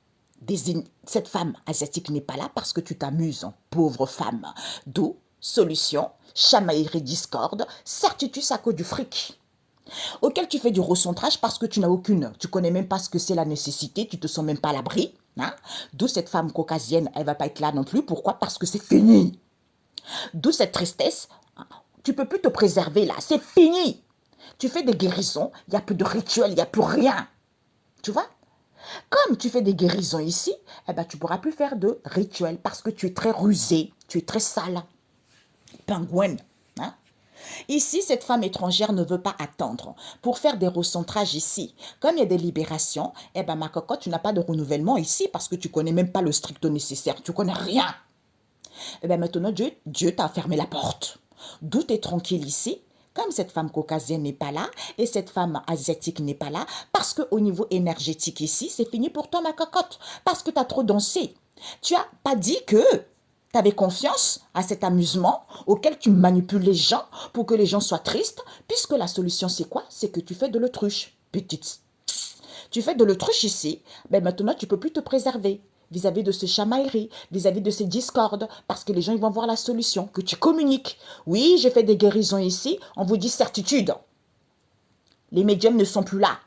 asiatique n'est pas là parce que tu t'amuses, pauvre femme. D'où solution, chamaillerie, discorde, certitude à cause du fric. Auquel tu fais du recentrage parce que tu n'as aucune, tu connais même pas ce que c'est la nécessité, tu te sens même pas à l'abri. Hein? D'où cette femme caucasienne, elle va pas être là non plus. Pourquoi? Parce que c'est fini. D'où cette tristesse, tu peux plus te préserver là, c'est fini. Tu fais des guérisons, il n'y a plus de rituel, il n'y a plus rien. Tu vois? Comme tu fais des guérisons ici, eh ben, tu ne pourras plus faire de rituels parce que tu es très rusé, tu es très sale. Pingouine. Hein? Ici, cette femme étrangère ne veut pas attendre pour faire des recentrages ici. Comme il y a des libérations, eh ben, ma cocotte, tu n'as pas de renouvellement ici parce que tu ne connais même pas le strict nécessaire. Tu ne connais rien. Eh ben, maintenant, Dieu t'a fermé la porte. D'où tu es tranquille ici. Comme cette femme caucasienne n'est pas là et cette femme asiatique n'est pas là, parce qu'au niveau énergétique ici, c'est fini pour toi, ma cocotte, parce que tu as trop dansé. Tu n'as pas dit que tu avais confiance à cet amusement auquel tu manipules les gens pour que les gens soient tristes, puisque la solution, c'est quoi? C'est que tu fais de l'autruche, petite. Tu fais de l'autruche ici, ben maintenant, tu ne peux plus te préserver vis-à-vis de ces chamailleries, vis-à-vis de ces discordes, parce que les gens ils vont voir la solution, que tu communiques. Oui, j'ai fait des guérisons ici, on vous dit certitude. Les médiums ne sont plus là,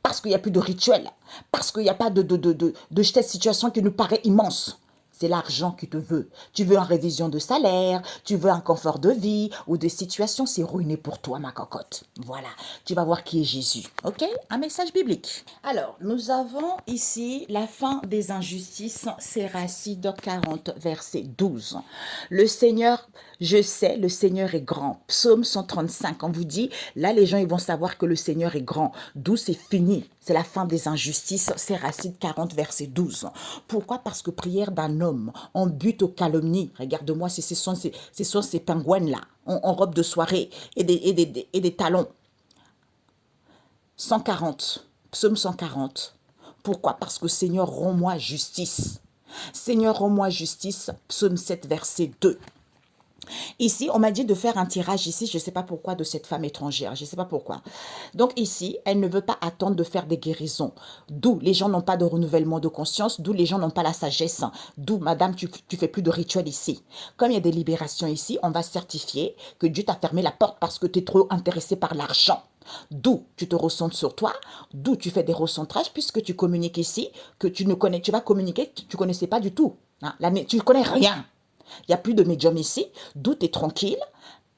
parce qu'il n'y a plus de rituel, parce qu'il n'y a pas de cette situation qui nous paraît immense. C'est l'argent qui te veut. Tu veux une révision de salaire, tu veux un confort de vie ou de situation, c'est ruiné pour toi, ma cocotte. Voilà, tu vas voir qui est Jésus. Ok? Un message biblique. Alors, nous avons ici la fin des injustices, Siracide 40, verset 12. Le Seigneur, je sais, le Seigneur est grand. Psaume 135, on vous dit, là les gens ils vont savoir que le Seigneur est grand. D'où c'est fini. C'est la fin des injustices, Siracide 40, verset 12. Pourquoi? Parce que prière d'un homme, on bute aux calomnies. Regarde-moi, ce sont ces pingouins-là, en robe de soirée et des talons. 140, psaume 140. Pourquoi? Parce que Seigneur, rends-moi justice. Seigneur, rends-moi justice, psaume 7, verset 2. Ici, on m'a dit de faire un tirage ici, je ne sais pas pourquoi, de cette femme étrangère, je ne sais pas pourquoi. Donc ici, elle ne veut pas attendre de faire des guérisons. D'où les gens n'ont pas de renouvellement de conscience, d'où les gens n'ont pas la sagesse. D'où, madame, tu fais plus de rituel ici. Comme il y a des libérations ici, on va certifier que Dieu t'a fermé la porte parce que tu es trop intéressé par l'argent. D'où tu te recentres sur toi, d'où tu fais des recentrages, puisque tu communiques ici, que tu vas communiquer, tu ne connaissais pas du tout. Hein, tu ne connais rien. Il n'y a plus de médium ici, d'où tu es tranquille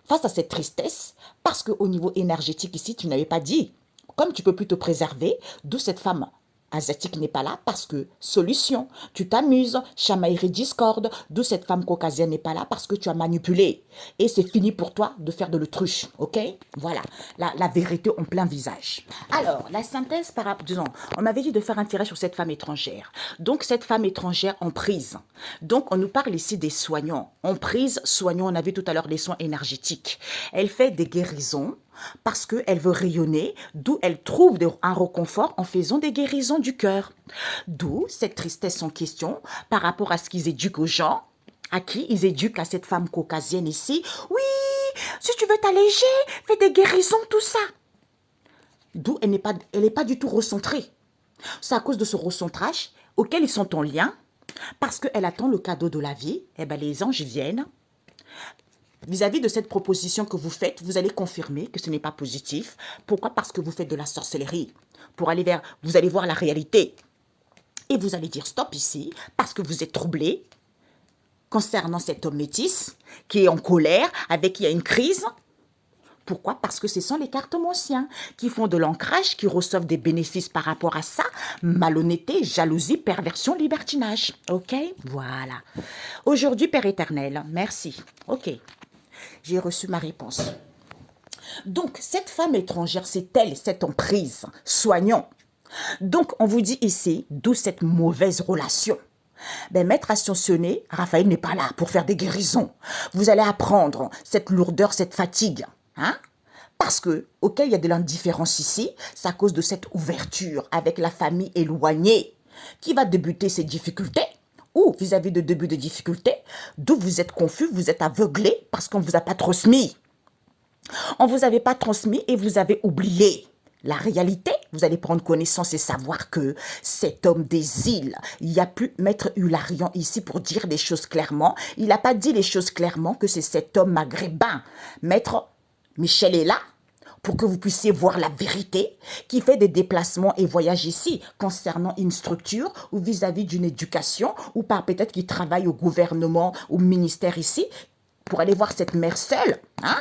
face à cette tristesse, parce qu'au niveau énergétique ici, tu n'avais pas dit. Comme tu ne peux plus te préserver, d'où cette femme asiatique n'est pas là, parce que solution, tu t'amuses, chamaillerie, discorde, d'où cette femme caucasienne n'est pas là, parce que tu as manipulé. Et c'est fini pour toi de faire de l'autruche, ok? Voilà, la vérité en plein visage. Alors, la synthèse disons, on m'avait dit de faire un tirage sur cette femme étrangère. Donc, cette femme étrangère en prise. Donc, on nous parle ici des soignants. En prise, soignants, on a vu tout à l'heure les soins énergétiques. Elle fait des guérisons, parce qu'elle veut rayonner, d'où elle trouve un réconfort en faisant des guérisons du cœur. D'où cette tristesse en question par rapport à ce qu'ils éduquent aux gens, à qui ils éduquent à cette femme caucasienne ici. Oui, si tu veux t'alléger, fais des guérisons, tout ça. D'où elle n'est pas du tout recentrée. C'est à cause de ce recentrage auquel ils sont en lien, Parce qu'elle attend le cadeau de la vie, eh ben les anges viennent. Vis-à-vis de cette proposition que vous faites, vous allez confirmer que ce n'est pas positif. Pourquoi? Parce que vous faites de la sorcellerie. Vous allez voir la réalité. Et vous allez dire stop ici, parce que vous êtes troublé concernant cet homme métis qui est en colère, avec qui il y a une crise. Pourquoi? Parce que ce sont les cartes cartomanciens qui font de l'ancrage, qui reçoivent des bénéfices par rapport à ça. Malhonnêteté, jalousie, perversion, libertinage. Ok? Voilà. Aujourd'hui, Père éternel, merci. Ok. J'ai reçu ma réponse. Donc, cette femme étrangère, c'est elle, cette emprise. Soignons. Donc, on vous dit ici, d'où cette mauvaise relation. Ben, maître ascensionné, Raphaël n'est pas là pour faire des guérisons. Vous allez apprendre cette lourdeur, cette fatigue. Hein? Parce que, ok, il y a de l'indifférence ici, c'est à cause de cette ouverture avec la famille éloignée qui va débuter ces difficultés. Ou vis-à-vis de début de difficultés, d'où vous êtes confus, vous êtes aveuglé parce qu'on ne vous a pas transmis. On ne vous avait pas transmis et vous avez oublié. La réalité, vous allez prendre connaissance et savoir que cet homme des îles, il n'y a plus Maître Hularion ici pour dire des choses clairement. Il n'a pas dit les choses clairement que c'est cet homme maghrébin. Maître Michel est là pour que vous puissiez voir la vérité, qui fait des déplacements et voyages ici concernant une structure ou vis-à-vis d'une éducation ou par peut-être qui travaille au gouvernement ou au ministère ici pour aller voir cette mère seule, hein?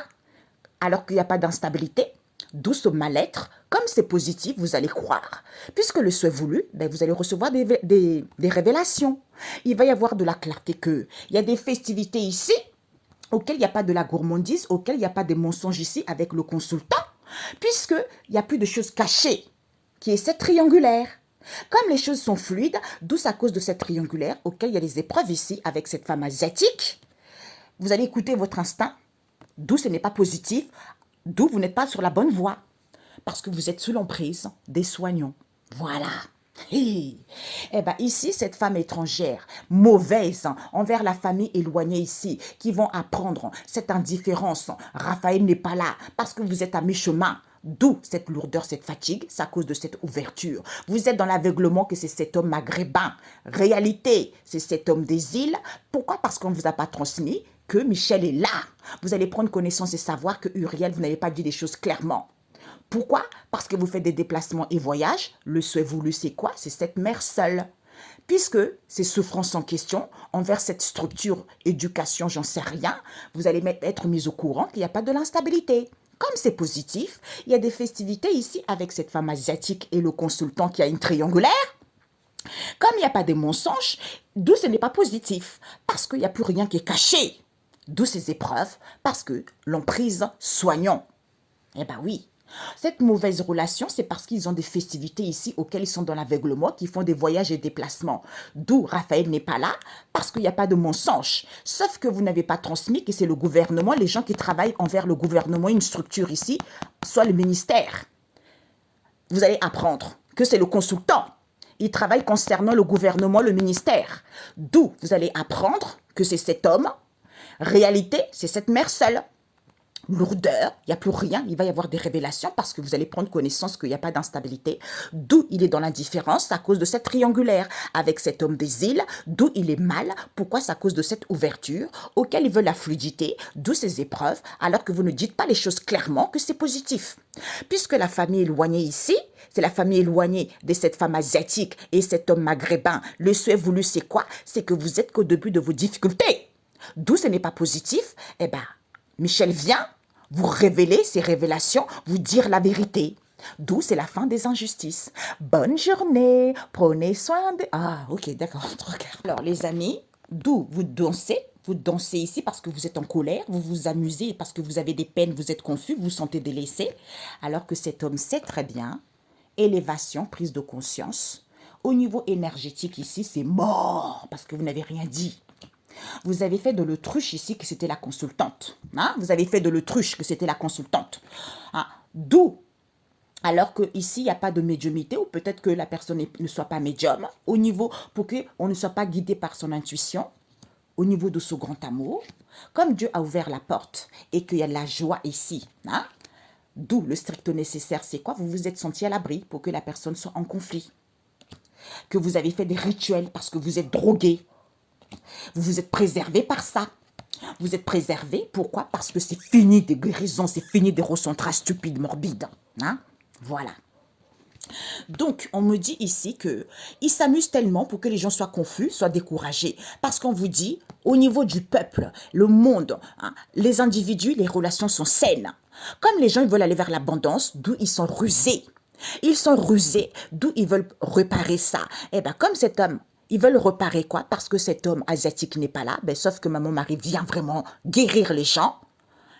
Alors qu'il n'y a pas d'instabilité, d'où ce mal-être. Comme c'est positif, vous allez croire. Puisque le souhait voulu, ben vous allez recevoir des révélations. Il va y avoir de la clarté que il y a des festivités ici auxquelles il n'y a pas de la gourmandise, auxquelles il n'y a pas de mensonges ici avec le consultant, puisqu'il n'y a plus de choses cachées, qui est cette triangulaire. Comme les choses sont fluides, d'où à cause de cette triangulaire, auquel il y a des épreuves ici avec cette femme asiatique, vous allez écouter votre instinct, d'où ce n'est pas positif, d'où vous n'êtes pas sur la bonne voie, parce que vous êtes sous l'emprise des soignants. Voilà. Eh bien, ici, cette femme étrangère, mauvaise envers la famille éloignée ici, qui vont apprendre cette indifférence. Raphaël n'est pas là parce que vous êtes à mi-chemin. D'où cette lourdeur, cette fatigue, c'est à cause de cette ouverture. Vous êtes dans l'aveuglement que c'est cet homme maghrébin. Réalité, c'est cet homme des îles. Pourquoi? Parce qu'on ne vous a pas transmis que Michel est là. Vous allez prendre connaissance et savoir que Uriel, vous n'avez pas dit les choses clairement. Pourquoi? Parce que vous faites des déplacements et voyages. Le souhait voulu, c'est quoi? C'est cette mère seule. Puisque ces souffrances en question, envers cette structure, éducation, j'en sais rien, vous allez être mis au courant qu'il n'y a pas de l'instabilité. Comme c'est positif, il y a des festivités ici avec cette femme asiatique et le consultant qui a une triangulaire. Comme il n'y a pas de mensonges, d'où ce n'est pas positif. Parce qu'il n'y a plus rien qui est caché. D'où ces épreuves, parce que l'emprise soignant. Eh bien oui. Cette mauvaise relation, c'est parce qu'ils ont des festivités ici auxquelles ils sont dans l'aveuglement, qui font des voyages et déplacements. D'où Raphaël n'est pas là, parce qu'il n'y a pas de mensonge. Sauf que vous n'avez pas transmis que c'est le gouvernement, les gens qui travaillent envers le gouvernement, une structure ici, soit le ministère. Vous allez apprendre que c'est le consultant. Il travaille concernant le gouvernement, le ministère. D'où vous allez apprendre que c'est cet homme. Réalité, c'est cette mère seule. Lourdeur, il n'y a plus rien, il va y avoir des révélations parce que vous allez prendre connaissance qu'il n'y a pas d'instabilité, d'où il est dans l'indifférence à cause de cette triangulaire avec cet homme des îles, d'où il est mal, pourquoi c'est à cause de cette ouverture auquel il veut la fluidité, d'où ces épreuves, alors que vous ne dites pas les choses clairement que c'est positif. Puisque la famille éloignée ici, c'est la famille éloignée de cette femme asiatique et cet homme maghrébin, le souhait voulu c'est quoi? C'est que vous êtes qu'au début de vos difficultés. D'où ce n'est pas positif, eh bien, Michel vient vous révéler ces révélations, vous dire la vérité. D'où c'est la fin des injustices. Bonne journée, prenez soin de... Ah, ok, d'accord, regarde. Alors, les amis, d'où vous dansez ici parce que vous êtes en colère, vous vous amusez parce que vous avez des peines, vous êtes confus, vous vous sentez délaissé, alors que cet homme sait très bien, élévation, prise de conscience. Au niveau énergétique ici, c'est mort parce que vous n'avez rien dit. Vous avez fait de l'autruche ici que c'était la consultante. Hein? Vous avez fait de l'autruche que c'était la consultante. Hein? D'où, alors qu'ici, il n'y a pas de médiumité, ou peut-être que la personne ne soit pas médium, au niveau, pour qu'on ne soit pas guidé par son intuition, au niveau de ce grand amour, comme Dieu a ouvert la porte et qu'il y a de la joie ici. Hein? D'où le strict nécessaire, c'est quoi? Vous vous êtes senti à l'abri pour que la personne soit en conflit. que vous avez fait des rituels parce que vous êtes drogué. Vous vous êtes préservé par ça. Vous êtes préservé, pourquoi? Parce que c'est fini des guérisons, c'est fini des recentrages stupides, morbides. Hein? Voilà. Donc, on me dit ici que il s'amuse tellement pour que les gens soient confus, soient découragés. Parce qu'on vous dit, au niveau du peuple, le monde, hein, les individus, les relations sont saines. Comme les gens ils veulent aller vers l'abondance, d'où ils sont rusés. Ils sont rusés, d'où ils veulent réparer ça. Eh bien, comme cet homme, ils veulent réparer quoi? Parce que cet homme asiatique n'est pas là, ben, sauf que Maman Marie vient vraiment guérir les gens,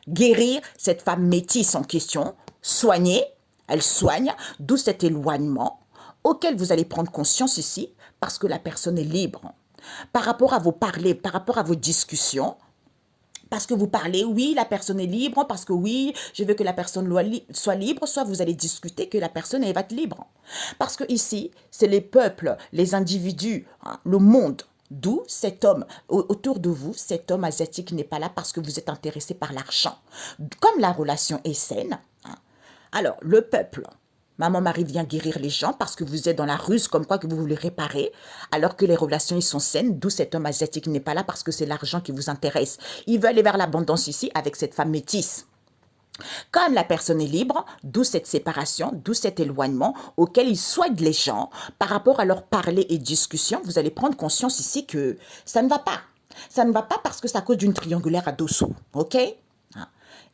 guérir cette femme métisse en question, soigner, elle soigne, d'où cet éloignement auquel vous allez prendre conscience ici, parce que la personne est libre. Par rapport à vos parlers, par rapport à vos discussions, parce que vous parlez, oui, la personne est libre, parce que oui, je veux que la personne soit libre, soit vous allez discuter que la personne elle va être libre. Parce que ici, c'est les peuples, les individus, hein, le monde. D'où cet homme, autour de vous, cet homme asiatique n'est pas là parce que vous êtes intéressé par l'argent. Comme la relation est saine, hein, alors le peuple, Maman Marie vient guérir les gens parce que vous êtes dans la ruse comme quoi que vous voulez réparer, alors que les relations ils sont saines, d'où cet homme asiatique n'est pas là parce que c'est l'argent qui vous intéresse. Il veut aller vers l'abondance ici avec cette femme métisse. Comme la personne est libre, d'où cette séparation, d'où cet éloignement auquel ils souhaitent les gens, par rapport à leur parler et discussion, vous allez prendre conscience ici que ça ne va pas. Ça ne va pas parce que c'est à cause d'une triangulaire à deux sous, ok?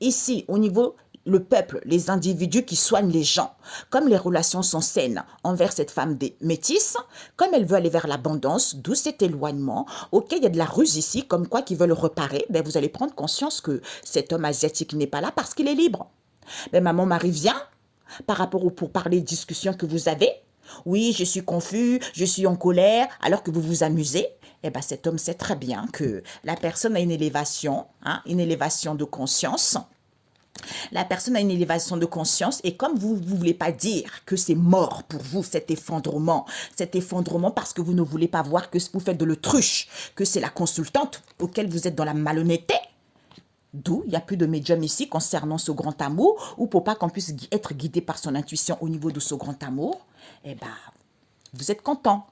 Ici, au niveau le peuple, les individus qui soignent les gens, comme les relations sont saines envers cette femme des métisses, comme elle veut aller vers l'abondance, d'où cet éloignement, ok, il y a de la ruse ici, comme quoi qu'ils veulent réparer, ben vous allez prendre conscience que cet homme asiatique n'est pas là parce qu'il est libre. Ben Maman Marie vient, par rapport aux pourparlers, discussions que vous avez, oui, je suis confus, je suis en colère, alors que vous vous amusez, eh ben cet homme sait très bien que la personne a une élévation, hein, une élévation de conscience. La personne a une élévation de conscience et comme vous ne voulez pas dire que c'est mort pour vous, cet effondrement parce que vous ne voulez pas voir que vous faites de l'autruche, que c'est la consultante auquel vous êtes dans la malhonnêteté, d'où il n'y a plus de médium ici concernant ce grand amour, ou pour pas qu'on puisse être guidé par son intuition au niveau de ce grand amour, eh ben, vous êtes content.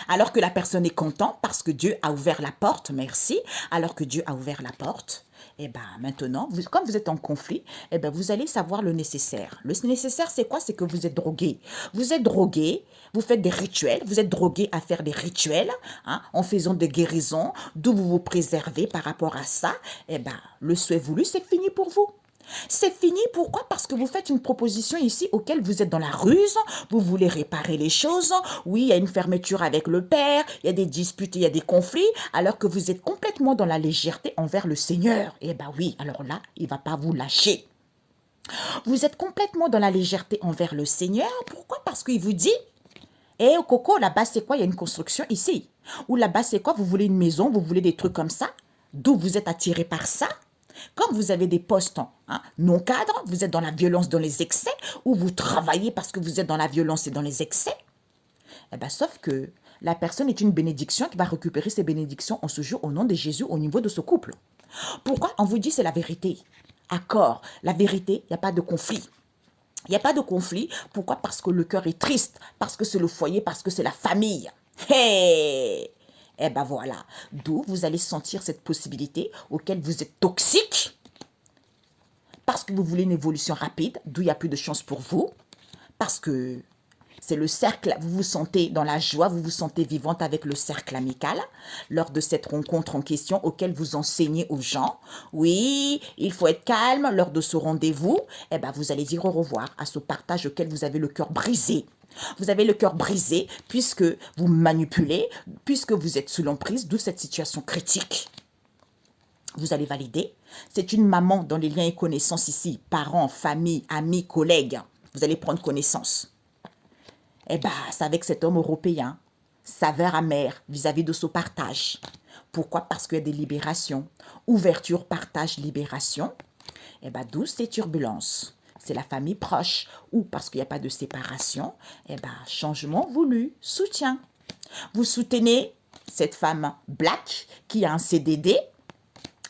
Alors que la personne est contente parce que Dieu a ouvert la porte, merci, alors que Dieu a ouvert la porte, et bien maintenant, comme vous êtes en conflit, et ben vous allez savoir le nécessaire. Le nécessaire, c'est quoi? C'est que vous êtes drogué. Vous êtes drogué, vous faites des rituels, vous êtes drogué à faire des rituels, hein, en faisant des guérisons, d'où vous vous préservez par rapport à ça, et ben le souhait voulu, c'est fini pour vous. C'est fini, pourquoi? Parce que vous faites une proposition ici auquel vous êtes dans la ruse, vous voulez réparer les choses, oui, il y a une fermeture avec le père, il y a des disputes, il y a des conflits, alors que vous êtes complètement dans la légèreté envers le Seigneur. Eh bien oui, alors là, il ne va pas vous lâcher. Vous êtes complètement dans la légèreté envers le Seigneur, pourquoi? Parce qu'il vous dit, eh Coco, là-bas c'est quoi? Il y a une construction ici. Ou là-bas c'est quoi? Vous voulez une maison, vous voulez des trucs comme ça, d'où vous êtes attiré par ça. Comme vous avez des postes hein, non cadres, vous êtes dans la violence, dans les excès, ou vous travaillez parce que vous êtes dans la violence et dans les excès, eh bien, sauf que la personne est une bénédiction qui va récupérer ses bénédictions en ce jour au nom de Jésus au niveau de ce couple. Pourquoi on vous dit c'est la vérité? Accord, la vérité, il n'y a pas de conflit. Il n'y a pas de conflit. Pourquoi? Parce que le cœur est triste, parce que c'est le foyer, parce que c'est la famille. Hey! Eh ben voilà, d'où vous allez sentir cette possibilité auquel vous êtes toxique parce que vous voulez une évolution rapide, d'où il n'y a plus de chance pour vous, parce que c'est le cercle, vous vous sentez dans la joie, vous vous sentez vivante avec le cercle amical lors de cette rencontre en question auquel vous enseignez aux gens. Oui, il faut être calme lors de ce rendez-vous. Eh ben, vous allez dire au revoir à ce partage auquel vous avez le cœur brisé. Vous avez le cœur brisé puisque vous manipulez, puisque vous êtes sous l'emprise, d'où cette situation critique. Vous allez valider. C'est une maman dans les liens et connaissances ici, parents, famille, amis, collègues. Vous allez prendre connaissance. Eh bien, c'est avec cet homme européen, saveur amère vis-à-vis de ce partage. Pourquoi? Parce qu'il y a des libérations. Ouverture, partage, libération. Eh bien, d'où ces turbulences. C'est la famille proche ou parce qu'il n'y a pas de séparation, eh ben, changement voulu, soutien. Vous soutenez cette femme black qui a un CDD,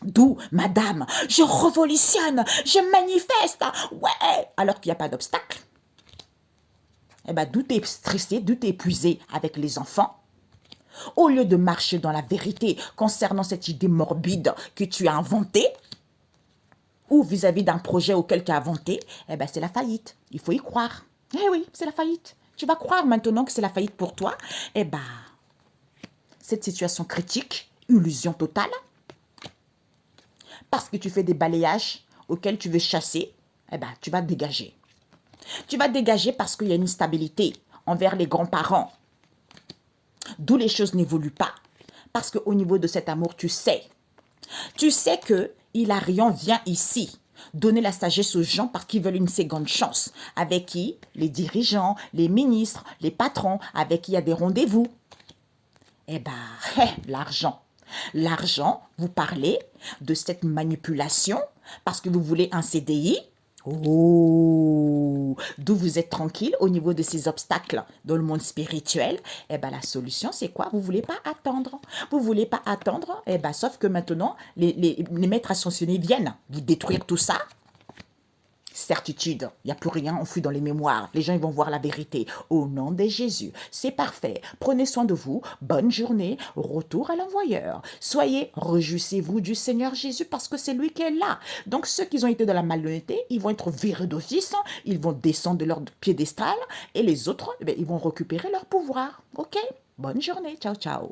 d'où, madame, je révolutionne, je manifeste, ouais, alors qu'il n'y a pas d'obstacle. Eh ben, d'où tu es stressé, d'où tu es épuisé avec les enfants, au lieu de marcher dans la vérité concernant cette idée morbide que tu as inventée, ou vis-à-vis d'un projet auquel tu as inventé, eh ben, c'est la faillite. Il faut y croire. Eh oui, c'est la faillite. Tu vas croire maintenant que c'est la faillite pour toi. Eh ben, cette situation critique, illusion totale, parce que tu fais des balayages auxquels tu veux chasser, eh ben, tu vas dégager. Tu vas dégager parce qu'il y a une instabilité envers les grands-parents, d'où les choses n'évoluent pas. Parce qu'au niveau de cet amour, tu sais que Hilarion vient ici donner la sagesse aux gens parce qu'ils veulent une seconde chance. Avec qui? Les dirigeants, les ministres, les patrons, avec qui il y a des rendez-vous. Eh ben, l'argent. L'argent, vous parlez de cette manipulation parce que vous voulez un CDI. Oh, d'où vous êtes tranquille au niveau de ces obstacles dans le monde spirituel. Eh bien, la solution, c'est quoi? Vous ne voulez pas attendre. Vous ne voulez pas attendre. Eh bien, sauf que maintenant, les maîtres ascensionnés viennent vous détruire tout ça. Certitude, il n'y a plus rien enfoui dans les mémoires. Les gens ils vont voir la vérité. Au nom de Jésus, c'est parfait. Prenez soin de vous. Bonne journée. Retour à l'envoyeur. Soyez, réjouissez-vous du Seigneur Jésus parce que c'est lui qui est là. Donc ceux qui ont été dans la malhonnêteté, ils vont être virés d'office. Ils vont descendre de leur piédestal. Et les autres, ils vont récupérer leur pouvoir. OK? Bonne journée. Ciao, ciao.